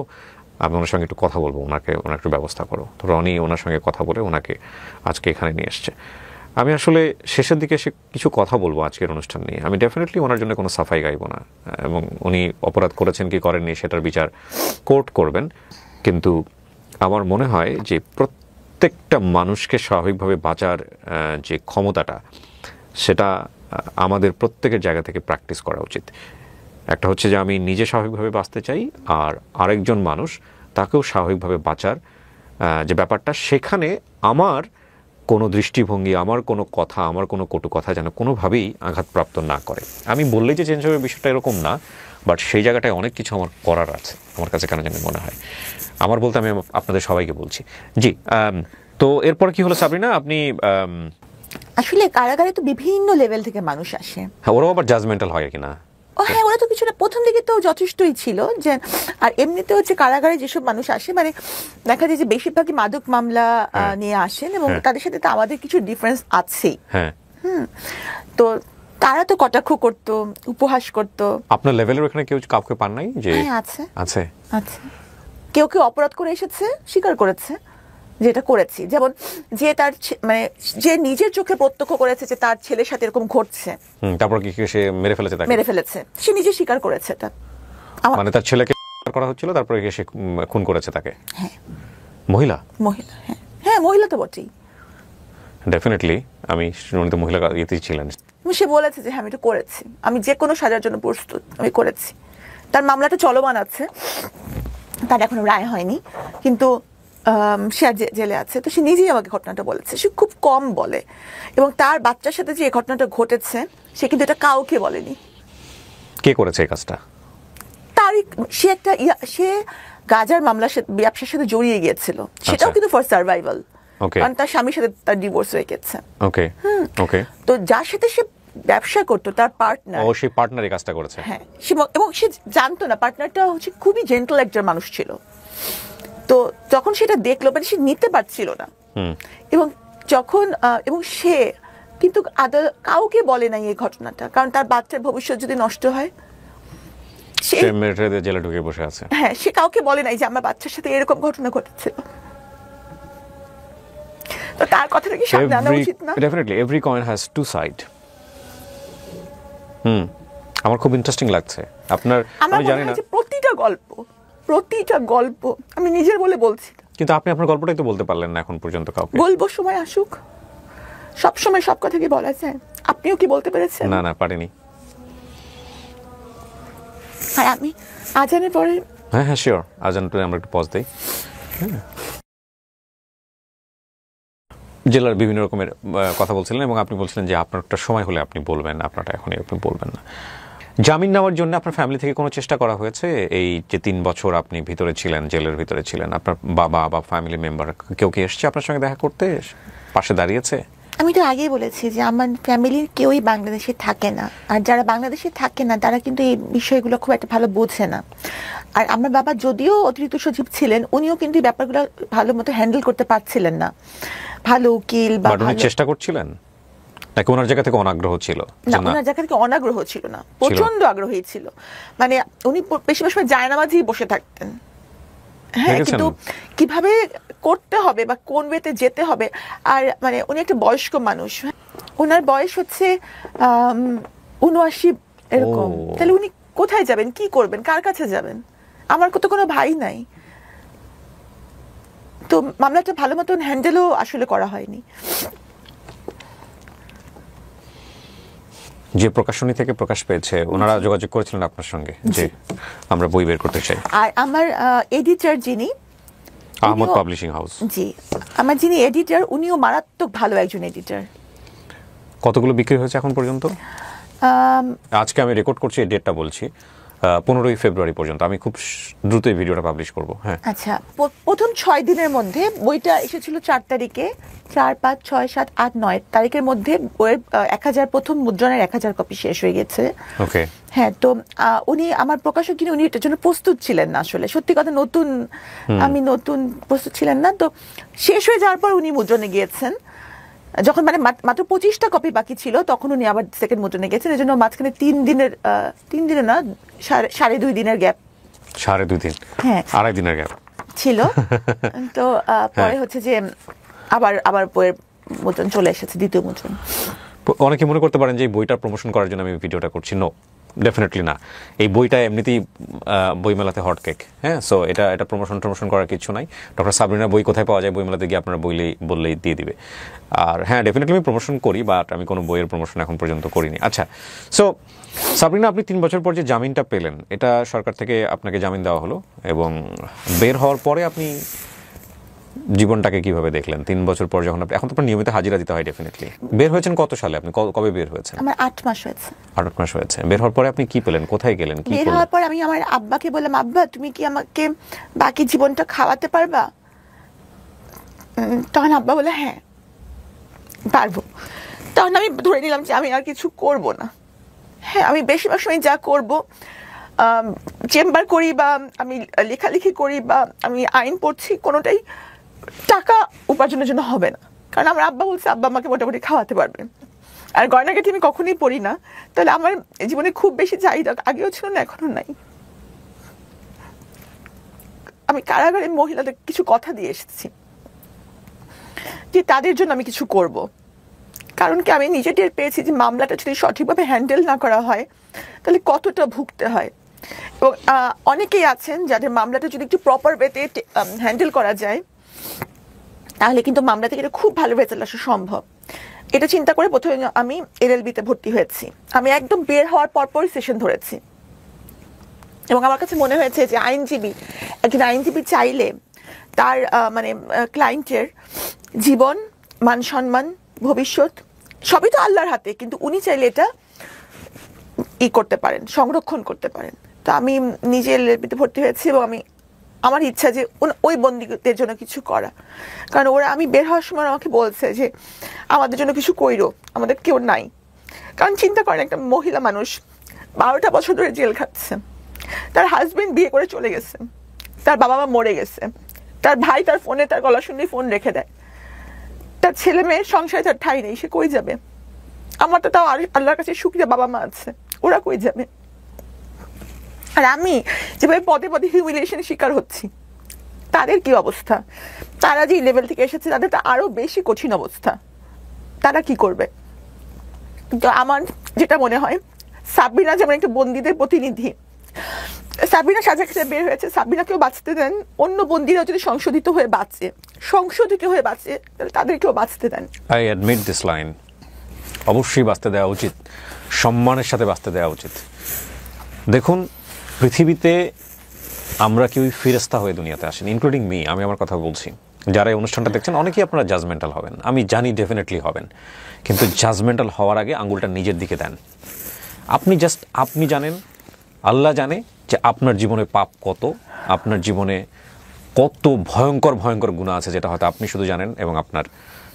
আমি ওনার সঙ্গে একটু কথা বলবো, ওনার একটু ব্যবস্থা করো। তো রনি ওনার সঙ্গে কথা বলে ওনাকে আজকে এখানে নিয়ে এসছে। আমি আসলে শেষের দিকে এসে কিছু কথা বলবো আজকের অনুষ্ঠান নিয়ে। আমি ডেফিনেটলি ওনার জন্য কোনো সাফাই গাইব না, এবং উনি অপরাধ করেছেন কি করেননি সেটার বিচার কোর্ট করবেন। কিন্তু আমার মনে হয় যে প্রত্যেকটা মানুষকে স্বাভাবিকভাবে বাঁচার যে ক্ষমতাটা, সেটা আমাদের প্রত্যেকের জায়গা থেকে প্র্যাকটিস করা উচিত। একটা হচ্ছে যে আমি নিজে স্বাভাবিকভাবে বাঁচতে চাই, আর আরেকজন মানুষ তাকেও স্বাভাবিকভাবে বাঁচার যে ব্যাপারটা, সেখানে আমার কোনো দৃষ্টিভঙ্গি, আমার কোনো কথা, আমার কোনো কটু কথা যেন কোনোভাবেই আঘাতপ্রাপ্ত না করে। আমি বললেই যে চেঞ্জ হবে বিষয়টা এরকম না, বাট সেই জায়গাটায় অনেক কিছু আমার করার আছে আমার কাছে, কেন জানি মনে হয়। আমার বলতে আমি আপনাদের সবাইকে বলছি। জি, তো এরপর কি হলো সাবরিনা? আপনি আসলে কারাগারে তো বিভিন্ন লেভেল থেকে মানুষ আসে। হ্যাঁ, ওরাও আবার জাজমেন্টাল হয় কিনা? হ্যাঁ, ওরা তো কিছুটা প্রথম দিকে তো যথেষ্টই ছিল যে, আর এমনিতে হচ্ছে কারাগারে যেসব মানুষ আসে, মানে দেখা যায় যে বেশিরভাগই মাদক মামলা নিয়ে আসেন, এবং তাদের সাথে তো আমাদের কিছু ডিফারেন্স আছেই। তো তারা তো কটাক্ষ করতো, উপহাস করতো। আপনার লেভেলের ওখানে কেউ কাউকে পান নাই? যে আছে আছে আছে, কেউ কেউ অপরাধ করে এসেছে, স্বীকার করেছে যেটা করেছি। যেমন যে তার মানে যে নিজের চোখে প্রত্যক্ষ করেছে যে তার ছেলের সাথে এরকম ঘটছে, তারপর কি সে মেরে ফেলেছে? তাকে মেরে ফেলেছে, সে নিজে স্বীকার করেছে এটা। মানে তার ছেলেকে করা হচ্ছিল, তারপরে সে খুন করেছে তাকে। হ্যাঁ, মহিলা। হ্যাঁ হ্যাঁ, মহিলা তো বটেই। ডেফিনেটলি আমি শুনিত মহিলা ইতি ছিলেন। সে বলেছে যে হ্যাঁ আমি এটা করেছি, আমি যে কোনো সাজার জন্য প্রস্তুত, আমি করেছি। তার মামলাটা চলমান আছে, তার এখনো রায় হয়নি, কিন্তু সে জেলে আছে। তো সে নিজেই আমাকে ঘটনাটা বলেছে। সে খুব কম বলে, এবং তার বাচ্চার সাথে যে এই ঘটনাটা ঘটেছে সে কিন্তু এটা কাউকে বলেনি। কে করেছে এই কাজটা? তারই সে একটা সে গাজার মামলার সাথে, ব্যবসার সাথে জড়িয়ে গিয়েছিল, সেটাও কিন্তু ফর সার্ভাইভাল, কারণ তার স্বামীর সাথে তার ডিভোর্স হয়ে গেছে। ওকে ওকে। তো যার সাথে সে ব্যবসা করতো, তার পার্টনার, ও সেই পার্টনারই কাজটা করেছে। হ্যাঁ, এবং সে জানতো না পার্টনারটা হচ্ছে খুবই জেন্টল একজন মানুষ ছিল। তো যখন সেটা দেখলো, মানে সে নিতে পারছিল না, এবং যখন এবং সে কিন্তু কাউকে বলে নাই এই ঘটনাটা, কারণ তার বাচ্চার ভবিষ্যৎ যদি নষ্ট হয়, সে জেলে ঢুকে বসে আছে। হ্যাঁ, সে কাউকে বলে নাই যে আমার বাচ্চার সাথে এরকম ঘটনা ঘটেছিল। তো তার কথাটা কি সামনে আনা উচিত না? Definitely every coin has to side. আমার খুব ইন্টারেস্টিং লাগছে আপনার। আমি জানি না, প্রতিটা গল্প আমি নিজের বলে বলছি, কিন্তু আপনি আপনার গল্পটাই তো বলতে পারলেন না এখন পর্যন্ত কাউকে। বলবো, সময় আসুক। সব সময় সব কথা কি বলা যায়? আপনিও কি বলতে পেরেছেন? না না, পারিনি। আর আমি আজানের পরে, হ্যাঁ হ্যাঁ শিওর, আজান পরে আমরা একটু পজ দেই। জেলার বিভিন্ন রকমের কথা বলছিলেন, এবং আপনি বলছিলেন যে আপনার একটা সময় হলে আপনি বলবেন, আপনারটা এখনই আপনি বলবেন না। জামিন নেওয়ার জন্য আপনার ফ্যামিলি থেকে কোনো চেষ্টা করা হয়েছে? এই যে 3 বছর আপনি ভিতরে ছিলেন, জেলের ভিতরে ছিলেন, আপনার বাবা বা ফ্যামিলি মেম্বার কেউ কি এসছে আপনার সঙ্গে দেখা করতে, পাশে দাঁড়িয়েছে? আমি তো আগেই বলেছি যে আমার ফ্যামিলির কেউই বাংলাদেশে থাকে না, আর যারা বাংলাদেশে থাকে না তারা কিন্তু এই বিষয়গুলো খুব একটা ভালো বোঝে না। আর আমার বাবা যদিও অতিরিক্ত সচিব ছিলেন, উনিও কিন্তু এই ব্যাপারগুলো ভালো মতো হ্যান্ডেল করতে পারছিলেন না। ভালো উকিল বা চেষ্টা করছিলেন নাকি ওনার জায়গা থেকে অনাগ্রহ ছিল? না, ওনার জায়গা থেকে অনাগ্রহ ছিল না, প্রচন্ড আগ্রহী ছিল। মানে উনি বেশিরভাগ সময় জায়নামাজেই বসে থাকতেন, হ্যাঁ, কিন্তু কিভাবে করতে হবে বা কোন ওয়েতে যেতে হবে, আর মানে উনি একটা বয়স্ক মানুষ, ওনার বয়স হচ্ছে ৭৯ এরকম, তাহলে উনি কোথায় যাবেন, কি করবেন, কার কাছে যাবেন? আমার তো কোনো ভাই নাই, তো মামলাটা ভালো মতন হ্যান্ডেলও আসলে করা হয়নি। যে প্রকাশনী থেকে প্রকাশ পেয়েছে ওনারা যোগাযোগ করেছিলেন আপনার সঙ্গে যে আমরা বই বের করতে চাই? আর আমার এডিটর যিনি আহমদ পাবলিশিং হাউস, জি, আমার যিনি এডিটর উনিও মারাত্মক ভালো একজন এডিটর। কতগুলো বিক্রি হয়েছে এখন পর্যন্ত? আজকে আমি রেকর্ড করছি, এই ডেটটা বলছি, 15ই ফেব্রুয়ারি পর্যন্ত। আমি খুব দ্রুত এই ভিডিওটা পাবলিশ করব। হ্যাঁ, আচ্ছা, প্রথম 6 দিনের মধ্যে বইটা এসেছিল 4 তারিখে, 4, 5, 6, 7, 8, 9 তারিখের মধ্যে বইয়ের 1000 প্রথম মুদ্রণের 1000 কপি শেষ হয়ে গেছে। ওকে। হ্যাঁ, তো উনি আমার প্রকাশক যিনি উনি এটার জন্য প্রস্তুত ছিলেন না, আসলে সত্যি কথা নতুন, আমি নতুন, প্রস্তুত ছিলেন না। তো শেষ হয়ে যাওয়ার পর উনি মুদ্রণে গিয়েছেন, যখন মানে মাত্র 25টা কপি বাকি ছিল তখন উনি আবার সেকেন্ড মুদ্রণে গেছেন। এই জন্য মাঝখানে 3 দিনের না 2.5 দিনের গ্যাপ, 2.5 দিন, হ্যাঁ 2.5 দিনের গ্যাপ ছিল। তো পরে হচ্ছে যে আবার বইয়ের মুদ্রণ চলে এসেছে, দ্বিতীয় মুদ্রণ। অনেকে মনে করতে পারেন যে এই বইটা প্রমোশন করার জন্য আমি ভিডিওটা করছি। নো, ডেফিনেটলি না। এই বইটা এমনিতেই বইমেলাতে হট কেক। হ্যাঁ, সো এটা প্রমোশন করার কিছু নাই। ডক্টর সাবরিনা বই কোথায় পাওয়া যায় বইমেলাতে গিয়ে আপনারা বললেই দিয়ে দিবে। আর হ্যাঁ, ডেফিনেটলি আমি প্রমোশন করি, বাট আমি কোনো বইয়ের প্রমোশন এখন পর্যন্ত করিনি। আচ্ছা, সো সাবরিনা, আপনি 3 বছর পর যে জামিনটা পেলেন, এটা সরকার থেকে আপনাকে জামিন দেওয়া হলো, এবং বের হওয়ার পরে আপনি জীবনটাকে কিভাবে দেখলেন 3 বছর পর, যখন আপনি এখন তো নিয়মিত হাজিরা দিতে হয় ডেফিনেটলি। বের হয়েছেন কত সালে? আপনি কবে বের হয়েছেন? আমার 8 মাস হয়েছে। 8 মাস হয়েছে। বের হওয়ার পরে আপনি কি পেলেন, কোথায় গেলেন, কি বের হওয়ার পর আমি আমার আব্বাকে বললাম, আব্বা তুমি কি আমাকে বাকি জীবনটা খাওয়াতে পারবা? তখন আব্বা বলে হ্যাঁ পারবো। তখন আমি ধরে নিলাম যে আমি আর কিছু করব না। হ্যাঁ, আমি বেশিরভাগ সময় যা করব, চেম্বার করি বা আমি লেখালেখি করি বা আমি আইন পড়ছি, কোনোটাই টাকা উপার্জনের জন্য হবে না। কারণ আমার আব্বা বলছে আব্বা আমাকে মোটামুটি খাওয়াতে পারবে। আর গয়নাগাটি আমি কখনোই পড়ি না, তাহলে আমার জীবনে খুব বেশি চাহিদা আগেও ছিল না, এখনো নাই। আমি কারাগারে মহিলাদের কিছু কথা দিয়ে এসেছি যে তাদের জন্য আমি কিছু করব। কারণ কি, আমি নিজে টের পেয়েছি যে মামলাটা যদি সঠিকভাবে হ্যান্ডেল না করা হয় তাহলে কতটা ভুগতে হয়। এবং অনেকেই আছেন যাদের মামলাটা যদি একটু প্রপার ওয়েতে হ্যান্ডেল করা যায় তাহলে কিন্তু মামলা থেকে খুব ভালো রেজাল্ট আসা সম্ভব। এটা চিন্তা করে প্রথমে আমি এলএলবিতে ভর্তি হয়েছি। আমি একদম বের হওয়ার পরপরই সেশন ধরেছি, এবং আমার কাছে মনে হয়েছে যে একজন আইনজীবী চাইলে তার মানে ক্লায়েন্টের জীবন, মান সম্মান, ভবিষ্যৎ সবই তো আল্লাহর হাতে, কিন্তু উনি চাইলে এটা করতে পারেন, সংরক্ষণ করতে পারেন। তো আমি নিজে এলএলবিতে ভর্তি হয়েছি, এবং আমার ইচ্ছা যে ওই বন্দীদের জন্য কিছু করা। কারণ আমি বের হওয়ার সময় আমাকে বলছে যে আমাদের জন্য কিছু কইরো, আমাদের কেউ নাই। কারণ চিন্তা করেন, একটা মহিলা মানুষ 12টা বছর ধরে জেল খাচ্ছে, তার হাজবেন্ড বিয়ে করে চলে গেছে, তার বাবা মা মরে গেছে, তার ভাই তার ফোনে তার গলা শুনলেই ফোন রেখে দেয়, তার ছেলে মেয়ের সংসারে তার ঠাঁই নেই, সে কই যাবে? আমার তো তাও আল্লাহর কাছে শুকরিয়া বাবা মা আছে, ওরা কই যাবে? আর আমি যেভাবে পদে পদে হিউমিলিয়েশনের শিকার হচ্ছি, তাদের কি অবস্থা? তারা যে লেভেল থেকে এসেছে তাদের তো আরো বেশি কঠিন অবস্থা, তারা কি করবে? তো আমার যেটা মনে হয়, সাবরিনা যেমন একটা বন্দীদের প্রতিনিধি, সাবরিনা সাজা খেতে বের হয়েছে, সাবরিনাকেও বাঁচতে দেন। অন্য বন্দীরা যদি সংশোধিত হয়ে বাঁচে তাহলে তাদেরকেও বাঁচতে দেন। I admit this line. অবশ্যই বাঁচতে দেওয়া উচিত, সম্মানের সাথে বাঁচতে দেওয়া উচিত। দেখুন, পৃথিবীতে আমরা কেউই ফেরেশতা হয়ে দুনিয়াতে আসেন, ইনক্লুডিং মি। আমি আমার কথা বলছি, যারা এই অনুষ্ঠানটা দেখছেন অনেকেই আপনারা জাজমেন্টাল হবেন, আমি জানি ডেফিনেটলি হবেন, কিন্তু জাজমেন্টাল হওয়ার আগে আঙুলটা নিজের দিকে দেন। আপনি জানেন, আল্লাহ জানে যে আপনার জীবনে পাপ কত, আপনার জীবনে কত ভয়ঙ্কর ভয়ঙ্কর গুনাহ আছে, যেটা হয়তো আপনি শুধু জানেন এবং আপনার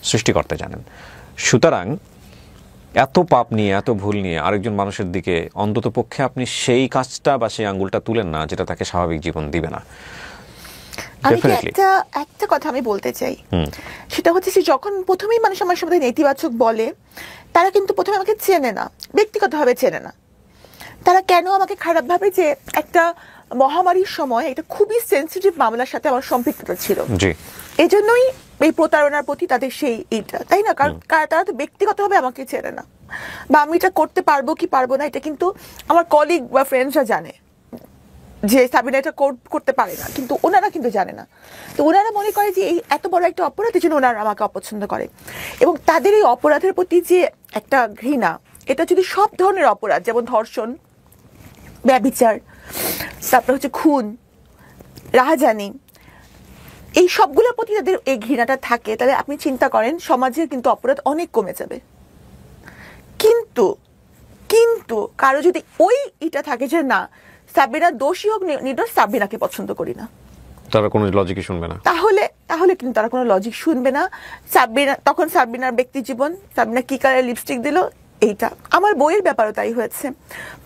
সৃষ্টিকর্তা জানেন। সুতরাং এত পাপ নিয়ে, এত ভুল নিয়ে আরেকজন মানুষের দিকে অন্তত পক্ষে আপনি সেই কাজটা বা সেই আঙ্গুলটা তুলেন না যেটা তাকে স্বাভাবিক জীবন দিবে না। একটা কথা আমি বলতে চাই, সেটা হচ্ছে যে যখন প্রথমেই মানুষ আমার সাথে নেতিবাচক বলে, তারা কিন্তু প্রথমে আমাকে চেনে না, ব্যক্তিগতভাবে চেনে না। তারা কেন আমাকে খারাপ ভাবে যে একটা মহামারীর সময় এটা খুবই সেন্সিটিভ মামলার সাথে আমার সম্পৃক্ততা ছিল, এই জন্যই এই প্রতারণার প্রতি তাদের সেই এইটা, তাই না? কারণ তারা তো ব্যক্তিগতভাবে আমাকে চেনে না, বা আমি এটা করতে পারবো কি পারবো না এটা কিন্তু আমার কলিগ বা ফ্রেন্ডসরা জানে যে সাবিনা এটা করতে পারে না, কিন্তু ওনারা কিন্তু জানে না। তো ওনারা মনে করে যে এই এত বড় একটা অপরাধের জন্য ওনারা আমাকে অপছন্দ করে, এবং তাদের এই অপরাধের প্রতি যে একটা ঘৃণা, এটা যদি সব ধরনের অপরাধ, যেমন ধর্ষণ, ব্যভিচার, তারপর হচ্ছে খুন, রাহাজানি, এই সবগুলোর প্রতি তাদের এই ঘৃণাটা থাকে, তাহলে আপনি চিন্তা করেন সমাজের কিন্তু অপরাধ অনেক কমে যাবে। কিন্তু কিন্তু কারো যদি ওই এটা থাকে যে না, সাবিনা দোষী হোক নির্দোষ, সাবিনাকে পছন্দ করি না, তারা কোনো লজিকই শুনবে না, তাহলে কিন্তু তারা কোনো লজিক শুনবে না। সাবিনা তখন সাবিনার ব্যক্তি জীবন, সাবিনা কি কালার লিপস্টিক দিল, এইটা আমার বইয়ের ব্যাপারও তাই হয়েছে।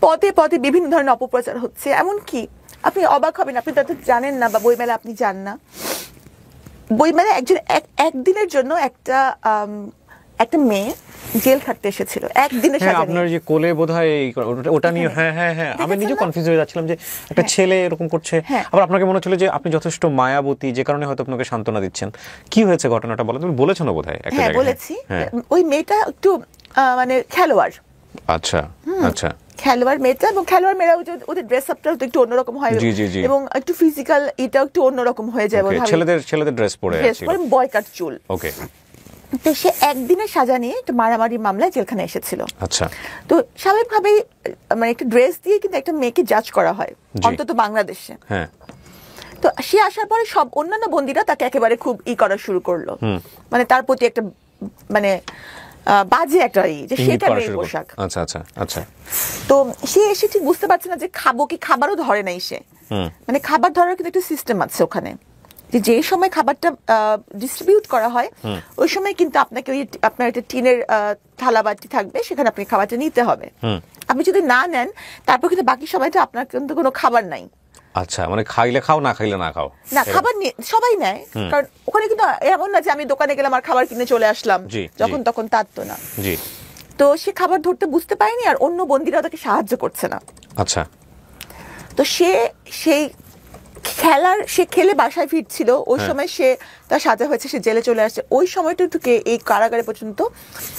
পদে পদে বিভিন্ন ধরনের অপপ্রচার হচ্ছে, এমনকি আপনি অবাক হবেন, আপনি তাদের জানেন না বা বইমেলা আপনি যান না, বইমেলা একজন একদিনের জন্য একটা মেয়ে জেল খাটতে এসেছিল একদিনের সাজা নিয়ে। আপনার যে কোলে বোধহয় ওটা নিয়ে, হ্যাঁ আমি নিজে কনফিউজ হয়ে যাচ্ছিলাম যে একটা ছেলে এরকম করছে, আবার আপনাকে মনে হচ্ছিল যে আপনি যথেষ্ট মায়াবতী, যে কারণে হয়তো আপনাকে সান্ত্বনা দিচ্ছেন। কি হয়েছে ঘটনাটা বলেন, তুমি বলেছো না বোধহয় একটা জায়গায়? বলেছি। ওই মেয়েটা একটু মানে খেলোয়াড়, আচ্ছা খেলোয়াড় মেয়েটা, এবং খেলোয়াড় মেয়েরা ওদের ড্রেস আপটা একটু অন্যরকম হয়, এবং একটু ফিজিক্যাল এটাও একটু অন্যরকম হয়ে যায়, ছেলেদের ড্রেস পরে বয় কাট চুল। ওকে। তো সে একদিনের সাজা নিয়ে একটা মারামারি মামলায় জেলখানে এসেছিল। আচ্ছা। তো স্বাভাবিকভাবেই মানে একটা ড্রেস দিয়ে কিন্তু একটা মেয়েকে জাজ করা হয়, অন্তত বাংলাদেশে। হ্যাঁ। তো সে আসার পরে সব অন্যান্য বন্দীরা তাকে একেবারে খুব করা শুরু করলো, মানে তার প্রতি একটা মানে বাজে একটা যে সেটা মেয়ে পোশাক। আচ্ছা। তো সে এসে ঠিক বুঝতে পারছে না যে খাবো কি, খাবারও ধরে নাই সে, মানে খাবার ধরার কিন্তু একটা সিস্টেম আছে ওখানে, যে সময় খাবারটা ডিস্ট্রিবিউট করা হয় ওই সময় কিন্তু আপনাকে ওই আপনার একটা টিনের থালা বাটি থাকবে, সেখানে আপনি খাবারটা নিতে হবে। আপনি যদি না নেন তারপর কিন্তু বাকি সময়টা আপনার কিন্তু কোনো খাবার নাই। আচ্ছা, মানে খাইলে খাও, না খাইলে না খাও, না খাবার সবাই নেয়, কারণ ওখানে কিন্তু এমন না যে আমি দোকানে গেলাম আর খাবার কিনে চলে আসলাম যখন তখন, তার তো না। তো সে খাবার ধরতে বুঝতে পারেনি, আর অন্য বন্দীরা তাকে সাহায্য করছে না। আচ্ছা। তো সেই সে খেলে বাসায় ফিরছিল, ওই সময় সে তার সাজা হয়েছে, সে জেলে চলে আসছে। ওই সময়টুকুকে এই কারাগারে পর্যন্ত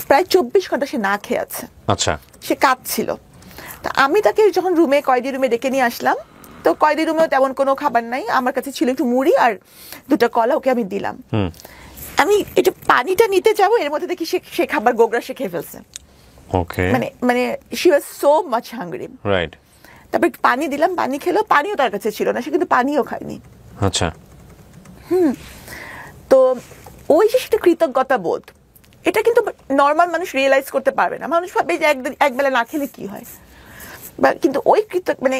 প্রায় 24 ঘন্টা সে না খেয়ে আছে। আচ্ছা। সে কাঁদছিল। তা আমি তাকে যখন কয়েদি রুমে ডেকে নিয়ে আসলাম, তো কয়েদি রুমেও তেমন কোনো খাবার নাই, আমার কাছে ছিল একটু মুড়ি আর 2টা কলা, ওকে আমি দিলাম। আমি একটু পানিটা নিতে যাবো, এর মধ্যে দেখি সে খাবার গোগরা সে খেয়ে ফেলছে। ওকে। মানে she was so much hungry. Right. তারপর পানি দিলাম, পানি খেলো, পানিও তার কাছে ছিল না, সে কিন্তু পানিও খায়নি। আচ্ছা। তো ওই যে সেটা কৃতজ্ঞতা বোধ, এটা কিন্তু নর্মাল মানুষ রিয়েলাইজ করতে পারবে না। মানুষ ভাবে যে একবেলা না খেলে কি হয়, কিন্তু ওই মানে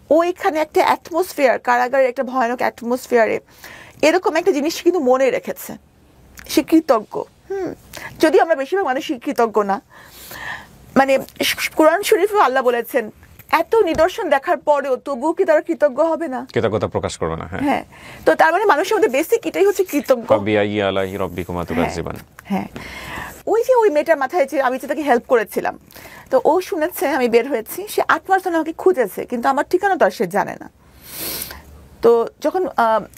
ওইখানে একটা অ্যাটমসফিয়ার, কারাগারের একটা ভয়ানক অ্যাটমসফিয়ারে এরকম একটা জিনিস কিন্তু মনে রেখেছে, সে কৃতজ্ঞ। যদি আমরা বেশিরভাগ মানুষই কৃতজ্ঞ না, মানে কোরআন শরীফে আল্লাহ বলেছেন এত নিদর্শন দেখার পরেও তবুও কি তারা কৃতজ্ঞ হবে না, কৃতজ্ঞতা প্রকাশ করবে না। হ্যাঁ। তো তার মানে মানুষের মধ্যে বেসিক এটাই হচ্ছে কৃতজ্ঞ। হ্যাঁ, ওই যে ওই মেয়েটার মাথায় যে আমি যে তাকে হেল্প করেছিলাম, তো ও শুনেছে আমি বের হয়েছি, সে 8 মাস ধরে আমাকে খুঁজেছে, কিন্তু আমার ঠিকানা তো আর সে জানে না। তো যখন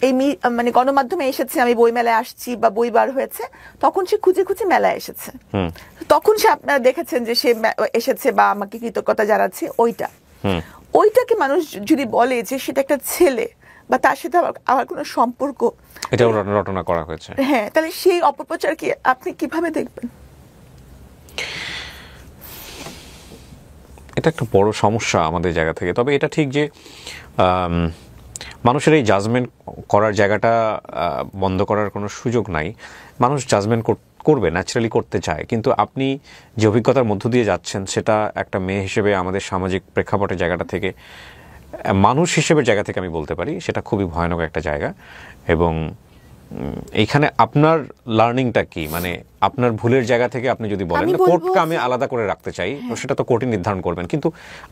এই মানে গণমাধ্যমে এসেছে, আমি বই মেলায় আসছি বা বই বার হয়েছে, তখন সে খুঁজে খুঁজে মেলায় এসেছে। তখন সে আপনারা দেখেছেন যে সে এসেছে বা আমাকে কৃতজ্ঞতা জানাচ্ছে। ওইটাকে মানুষ যদি বলে যে সেটা একটা ছেলে বা তার সাথে আমার কোনো সম্পর্ক, এটা রটনা করা হয়েছে, হ্যাঁ, তাহলে সেই অপপ্রচারকে আপনি কিভাবে দেখবেন? এটা একটা বড় সমস্যা আমাদের জায়গা থেকে। তবে এটা ঠিক যে মানুষের এই জাজমেন্ট করার জায়গাটা বন্ধ করার কোনো সুযোগ নাই। মানুষ জাজমেন্ট করবে, ন্যাচারালি করতে চায়, কিন্তু আপনি যে অভিজ্ঞতার মধ্য দিয়ে যাচ্ছেন সেটা একটা মেয়ে হিসেবে আমাদের সামাজিক প্রেক্ষাপটের জায়গাটা থেকে, মানুষ হিসেবের জায়গা থেকে আমি বলতে পারি সেটা খুবই ভয়ানক একটা জায়গা। এবং এইখানে আপনার লার্নিংটা কি, মানে আপনার ভুলের জায়গা থেকে আপনি যদি বলেন, কোর্টকে আমি আলাদা করে রাখতে চাই, সেটা তো কোর্টই নির্ধারণ করবেন, কিন্তু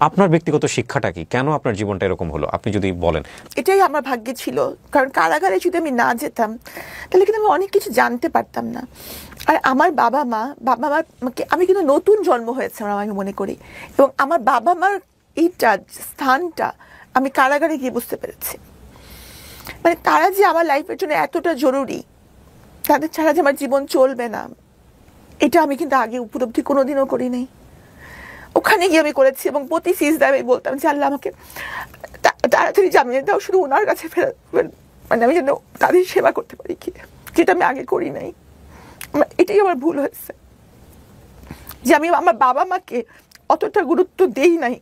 আপনার ব্যক্তিগত শিক্ষাটা কি, কেন আপনার জীবনটা এরকম হলো, আপনি যদি বলেন। এটাই আমার ভাগ্যে ছিল, কারণ কারাগারে যদি আমি না যেতাম তাহলে কিন্তু আমি অনেক কিছু জানতে পারতাম না। আর আমার বাবা মার আমি কিন্তু নতুন জন্ম হয়েছে আমি মনে করি, এবং আমার বাবা মার এইটা স্থানটা আমি কারাগারে গিয়ে বুঝতে পেরেছি, মানে তারা যে আমার লাইফের জন্য এতটা জরুরি, তাদের ছাড়া যে আমার জীবন চলবে না, এটা আমি কিন্তু আগে উপলব্ধি কোনোদিনও করি নাই। ওখানে গিয়ে আমি করেছি এবং প্রতি সিজদায় আমি বলতাম যে আল্লাহ আমাকে তাড়াতাড়ি জামিয়ে দাও, শুধু ওনার কাছে ফেরত, মানে আমি যেন তাদের সেবা করতে পারি, কি যেটা আমি আগে করি নাই। এটাই আমার ভুল হয়েছে যে আমি আমার বাবা মাকে অতটা গুরুত্ব দেই নাই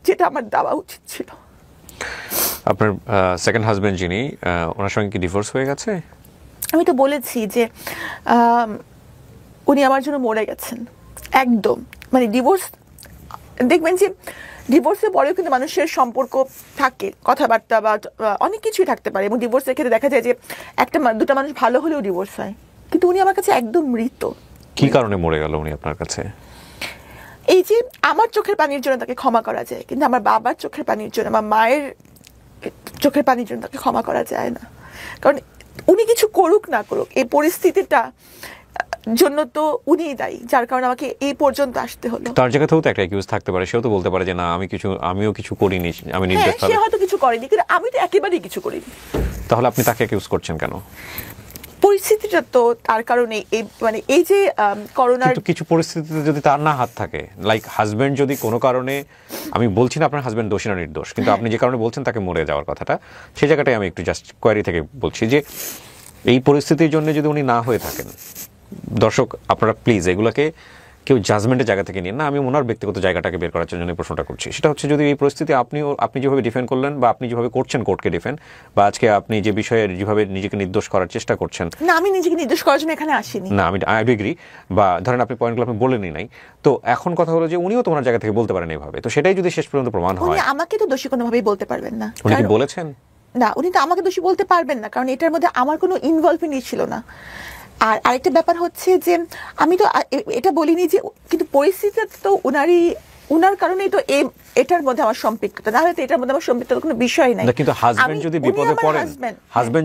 যেটা আমার দেওয়া উচিত ছিল। আপনার সেকেন্ড হাজবেন্ড যিনি, ওনার সঙ্গে কি ডিভোর্স হয়ে গেছে? আমি তো বলেছি যে উনি আমার জন্য মরে গেছেন একদম। মানে ডিভোর্স, দেখবেন যে ডিভোর্সের পরেও কিন্তু মানুষের সম্পর্ক থাকে, কথাবার্তা বা অনেক কিছুই থাকতে পারে, এবং ডিভোর্সের ক্ষেত্রে দেখা যায় যে দুটা মানুষ ভালো হলেও ডিভোর্স হয়, কিন্তু উনি আমার কাছে একদম মৃত। কি কারণে মরে গেল উনি আপনার কাছে? এই যে আমার চোখের পানির জন্য তাকে ক্ষমা করা যায়, কিন্তু আমার বাবার চোখের পানির জন্য, আমার মায়ের চোখের পানির জন্য তাকে ক্ষমা করা যায় না। কারণ উনি কিছু করুক না করুক, এই পরিস্থিতিটা জন্য তো উনিই দায়ী, যার কারণে আমাকে এই পর্যন্ত আসতে হলো। তার জায়গাতেও তো একটা একিউজ থাকতে পারে, সেও তো বলতে পারে যে না আমিও কিছু করিনি, আমি নির্দোষ। সে হয়তো কিছু করেনি, কিন্তু আমি তো একেবারেই কিছু করিনি। তাহলে আপনি তাকে একিউজ করছেন কেন? পরিস্থিতিটা তো তার কারণে, মানে এই যে করোনার কিছু পরিস্থিতিতে যদি তার না হাত থাকে, লাইক হাজবেন্ড যদি কোনো কারণে, আমি বলছি না আপনার হাজবেন্ড দোষী না নির্দোষ, কিন্তু আপনি যে কারণে বলছেন তাকে মরে যাওয়ার কথাটা, সেই জায়গাটাই আমি একটু জাস্ট কোয়ারি থেকে বলছি যে এই পরিস্থিতির জন্য যদি উনি না হয়ে থাকেন, দর্শক আপনারা প্লিজ এগুলোকে কেউ জাজমেন্টের জায়গা থেকে নিন না, আমি ওনার ব্যক্তিগত জায়গাটাকে বের করার জন্য প্রশ্নটা করছি। সেটা হচ্ছে যদি এই পরিস্থিতি আপনি যেভাবে ডিফেন্ড করলেন, বা আপনি যেভাবে করছেন কোর্টকে ডিফেন্ড, বা আজকে আপনি যে বিষয়ে যেভাবে নিজেকে নির্দোষ করার চেষ্টা করছেন, না আমি নিজেকে নির্দোষ করার জন্য এখানে আসিনি, না আমি এগ্রি, বা ধরেন আপনি পয়েন্টগুলো আপনি বলেনই নাই, তো এখন কথা হলো যে উনিও তো ওনার জায়গা থেকে বলতে পারেন এইভাবে, তো সেটাই যদি শেষ পর্যন্ত প্রমাণ হয়। উনি আমাকে তো দোষী কোনোভাবেই বলতে পারবেন না। উনি কি বলেছেন? না, উনি তো আমাকে দোষী বলতে পারবেন না, কারণ এটার মধ্যে আমার কোনো ইনভলভমেন্ট ছিল না। আর আরেকটা ব্যাপার হচ্ছে যে আমি তো এটা বলিনি যে, কিন্তু পরিস্থিতিটা তো উনার কারণেই তো এটার মধ্যে আমার সম্পৃক্ততা, না হলে তো এটার মধ্যে আমার সম্পৃক্ততার কোনো বিষয় নাই। কিন্তু হাজবেন্ড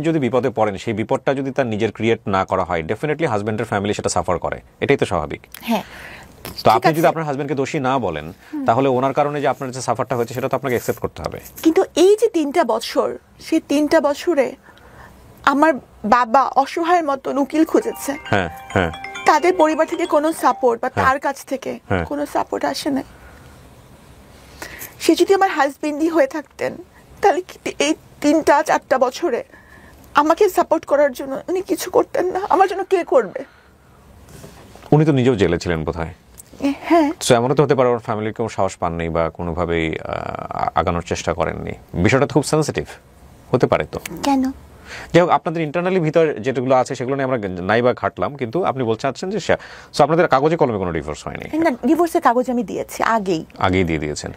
যদি বিপদে পড়েন, সেই বিপদটা যদি তার নিজের ক্রিয়েট না করা হয়, ডেফিনেটলি হাজবেন্ডের ফ্যামিলি সেটা সাফার করে, এটাই তো স্বাভাবিক। হ্যাঁ, তো আপনি যদি আপনার হাজবেন্ডকে দোষী না বলেন, তাহলে ওনার কারণে যে আপনার যে সাফারটা হয়েছে সেটা তো আপনাকে অ্যাকসেপ্ট করতে হবে। কিন্তু এই যে 3টা বছর, সেই 3টা বছরে আমার বাবা অসহায়ের মতো উকিল খুঁজেছে, হ্যাঁ হ্যাঁ, তাদের পরিবার থেকে কোনো সাপোর্ট বা তার কাছ থেকে কোনো সাপোর্ট আসে না। সে যদি আমার হাজবেন্ডই হয়ে থাকতেন, তাহলে এই 3-4টা বছরে আমাকে সাপোর্ট করার জন্য উনি কিছু করতেন না। আমার জন্য কে করবে? উনি তো নিজেও জেলে ছিলেন বোধহয়। হ্যাঁ, তো এমনও তো হতে পারে ওর ফ্যামিলির কেউ সাহস পাননি বা কোনোভাবেই আগানোর চেষ্টা করেননি। বিষয়টা তো খুব সেন্সিটিভ হতে পারে। তো কেন? যাই হোক, আপনাদের ইন্টারনালি ভিতর যেগুলো আছে সেগুলো নিয়ে আমরা নাই বা ঘাটলাম, কিন্তু আপনি বলতে চাচ্ছেন যে আপনাদের কাগজে কলমে কোনো ডিভোর্স হয়নি? না, ডিভোর্সের কাগজ আমি দিয়েছি আগেই দিয়ে দিয়েছেন।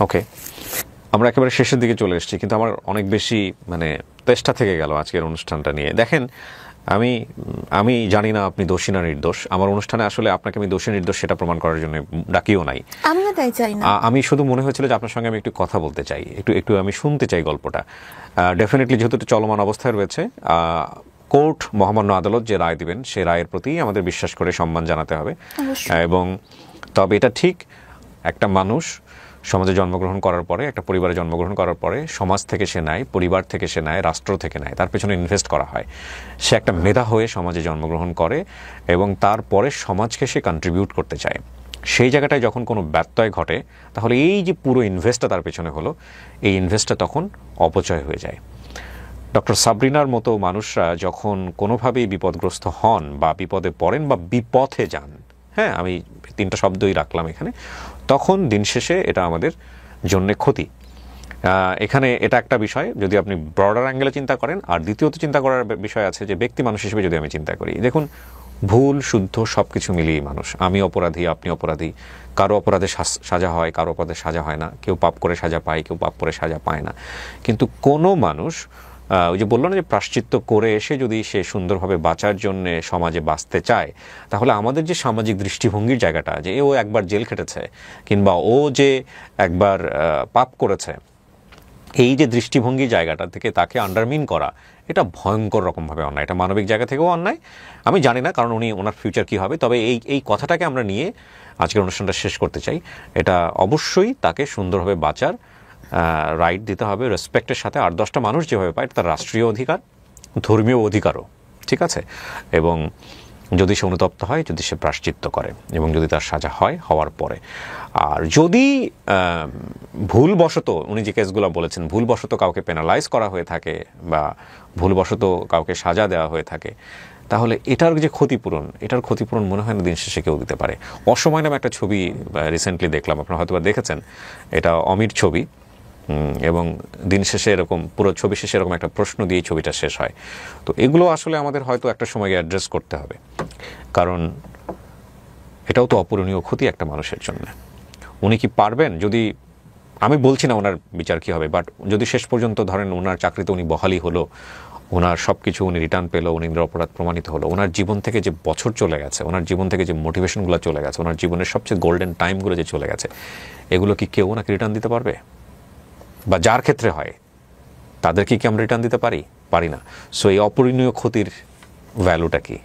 ওকে, আমরা একেবারে শেষের দিকে চলে এসেছি, কিন্তু আমার অনেক বেশি মানে তেষ্টা থেকে গেল আজকের অনুষ্ঠানটা নিয়ে। দেখেন, আমি জানি না আপনি দোষী না নির্দোষ। আমার অনুষ্ঠানে আসলে আপনাকে আমি দোষী নির্দোষ সেটা প্রমাণ করার জন্য ডাকিও নাই। আমিও তাই চাই না। আমি শুধু মনে হয়েছিল যে আপনার সঙ্গে আমি একটু কথা বলতে চাই, একটু আমি শুনতে চাই গল্পটা। ডেফিনেটলি যেহেতু এটা চলমান অবস্থায় রয়েছে, কোর্ট মহামান্য আদালত যে রায় দিবেন সেই রায়ের প্রতি আমাদের বিশ্বাস করে সম্মান জানাতে হবে। এবং তবে এটা ঠিক, একটা মানুষ সমাজে জন্মগ্রহণ করার পরে, একটা পরিবারে জন্মগ্রহণ করার পরে সমাজ থেকে সে নেয়, পরিবার থেকে সে নেয়, রাষ্ট্র থেকে নেয়, তার পেছনে ইনভেস্ট করা হয়। সে একটা মেধা হয়ে সমাজে জন্মগ্রহণ করে এবং তারপরে সমাজকে সে কন্ট্রিবিউট করতে চায়। সেই জায়গাটায় যখন কোনো ব্যত্যয় ঘটে, তাহলে এই যে পুরো ইনভেস্টটা তার পেছনে হলো, এই ইনভেস্টটা তখন অপচয় হয়ে যায়। ডক্টর সাবরিনার মতো মানুষরা যখন কোনোভাবেই বিপদগ্রস্ত হন বা বিপদে পড়েন বা বিপথে যান, হ্যাঁ আমি 3টা শব্দই রাখলাম এখানে, তখন দিন শেষে এটা আমাদের জন্য ক্ষতি। এখানে এটা একটা বিষয় যদি আপনি ব্রডার অ্যাঙ্গেলে চিন্তা করেন। আর দ্বিতীয়ত চিন্তা করার বিষয় আছে যে ব্যক্তি মানুষ হিসেবে যদি আমি চিন্তা করি, দেখুন ভুল শুদ্ধ সব কিছু মিলিয়ে মানুষ, আমি অপরাধী আপনি অপরাধী, কারো অপরাধে সাজা হয়, কারো অপরাধে সাজা হয় না, কেউ পাপ করে সাজা পায়, কেউ পাপ করে সাজা পায় না। কিন্তু কোনো মানুষ ওই যে বললো না যে প্রায়শ্চিত্ত করে এসে যদি সে সুন্দরভাবে বাঁচার জন্য সমাজে বাঁচতে চায়, তাহলে আমাদের যে সামাজিক দৃষ্টিভঙ্গির জায়গাটা, যে ও একবার জেল খেটেছে কিংবা ও যে একবার পাপ করেছে, এই যে দৃষ্টিভঙ্গির জায়গাটা থেকে তাকে আন্ডারমিন করা, এটা ভয়ঙ্কর রকমভাবে অন্যায়। এটা মানবিক জায়গা থেকেও অন্যায়। আমি জানি না কারণ ওনার ফিউচার কী হবে, তবে এই কথাটাকে আমরা নিয়ে আজকের অনুষ্ঠানটা শেষ করতে চাই। এটা অবশ্যই তাকে সুন্দরভাবে বাঁচার রাইট দিতে হবে রেসপেক্টের সাথে। 8-10টা মানুষ যেভাবে পায় তার রাষ্ট্রীয় অধিকার, ধর্মীয় অধিকারও, ঠিক আছে? এবং যদি সে অনুতপ্ত হয়, যদি সে প্রায়শ্চিত্ত করে এবং যদি তার সাজা হয়, হওয়ার পরে। আর যদি ভুলবশত, উনি যে কেসগুলো বলেছেন, ভুলবশত কাউকে পেনালাইজ করা হয়ে থাকে বা ভুলবশত কাউকে সাজা দেওয়া হয়ে থাকে, তাহলে এটার যে ক্ষতিপূরণ মনে হয় না দিন শেষে কেউ দিতে পারে। অসময় নামে একটা ছবি রিসেন্টলি দেখলাম, আপনারা হয়তো বা দেখেছেন, এটা অমির ছবি, এবং দিন শেষে এরকম পুরো ছবি শেষে এরকম একটা প্রশ্ন দিয়ে ছবিটা শেষ হয়। তো এগুলো আসলে আমাদের হয়তো একটা সময় অ্যাড্রেস করতে হবে, কারণ এটাও তো অপূরণীয় ক্ষতি একটা মানুষের জন্য। উনি কি পারবেন? যদি, আমি বলছি না ওনার বিচার কী হবে, বাট যদি শেষ পর্যন্ত ধরেন ওনার চাকরিতে উনি বহালি হলো, ওনার সব কিছু উনি রিটার্ন পেলো, উনি নিরপরাধ প্রমাণিত হলো, ওনার জীবন থেকে যে বছর চলে গেছে, ওনার জীবন থেকে যে মোটিভেশনগুলো চলে গেছে, ওনার জীবনের সবচেয়ে গোল্ডেন টাইমগুলো যে চলে গেছে, এগুলো কি কেউ ওনাকে রিটার্ন দিতে পারবে? বা যার ক্ষেত্রে হয় তাদেরকে কি আমরা রিটার্ন দিতে পারি না। সো এই অপূরণীয় ক্ষতির ভ্যালুটা কি?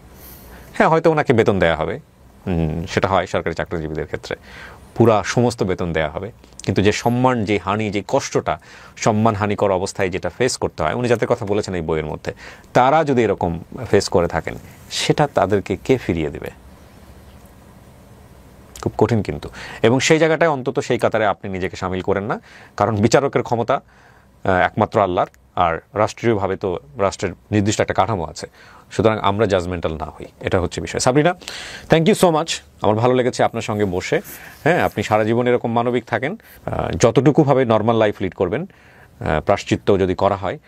হ্যাঁ, হয়তো ওনাকে বেতন দেওয়া হবে, সেটা হয় সরকারি চাকরিজীবীদের ক্ষেত্রে, পুরা সমস্ত বেতন দেওয়া হবে, কিন্তু যে সম্মান, যে হানি, যে কষ্টটা সম্মান হানিকর অবস্থায় যেটা ফেস করতে হয়, উনি যাদের কথা বলেছেন এই বইয়ের মধ্যে, তারা যদি এরকম ফেস করে থাকেন, সেটা তাদেরকে কে ফিরিয়ে দেবে? খুব কঠিন কিন্তু। এবং সেই জায়গাটায় অন্তত সেই কাতারে আপনি নিজেকে সামিল করেন না, কারণ বিচারকের ক্ষমতা একমাত্র আল্লাহর, আর রাষ্ট্রীয়ভাবে তো রাষ্ট্রের নির্দিষ্ট একটা কাঠামো আছে, সুতরাং আমরা জাজমেন্টাল না হই, এটা হচ্ছে বিষয়। Sabrina, thank you so much, আমার ভালো লেগেছে আপনার সঙ্গে বসে। হ্যাঁ, আপনি সারা জীবন এরকম মানবিক থাকেন, যতটুকুভাবে নর্মাল লাইফ লিড করবেন, প্রায়শ্চিত্ত যদি করা হয়,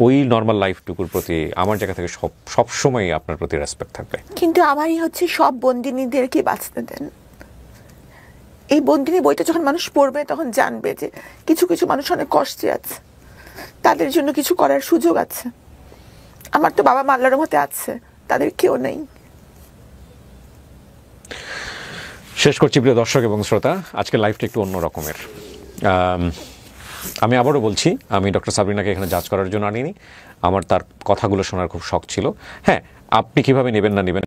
ওই নর্মাল লাইফটুকুর প্রতি আমার জায়গা থেকে সবসময় আপনার প্রতি রেসপেক্ট থাকবে। কিন্তু আমারই হচ্ছে সব বন্দিনীদেরকে বাঁচতে দেন। এই বন্দিনী বইটা যখন মানুষ পড়বে তখন জানবে যে কিছু কিছু মানুষ অনেক কষ্টে আছে, তাদের জন্য কিছু করার সুযোগ আছে। আমার তো বাবা মা আল্লাহর রহমতে আছে, তাদের কেউ নেই। শেষ করছি প্রিয় দর্শক এবং শ্রোতা, আজকের লাইফটা একটু অন্য রকমের। আমি আবারও বলছি, আমি ডক্টর সাবরিনাকে এখানে জাজ করার জন্য আনিনি, আমার তার কথাগুলো শোনার খুব শখ ছিল। হ্যাঁ, আপনি কিভাবে নেবেন না নেবেন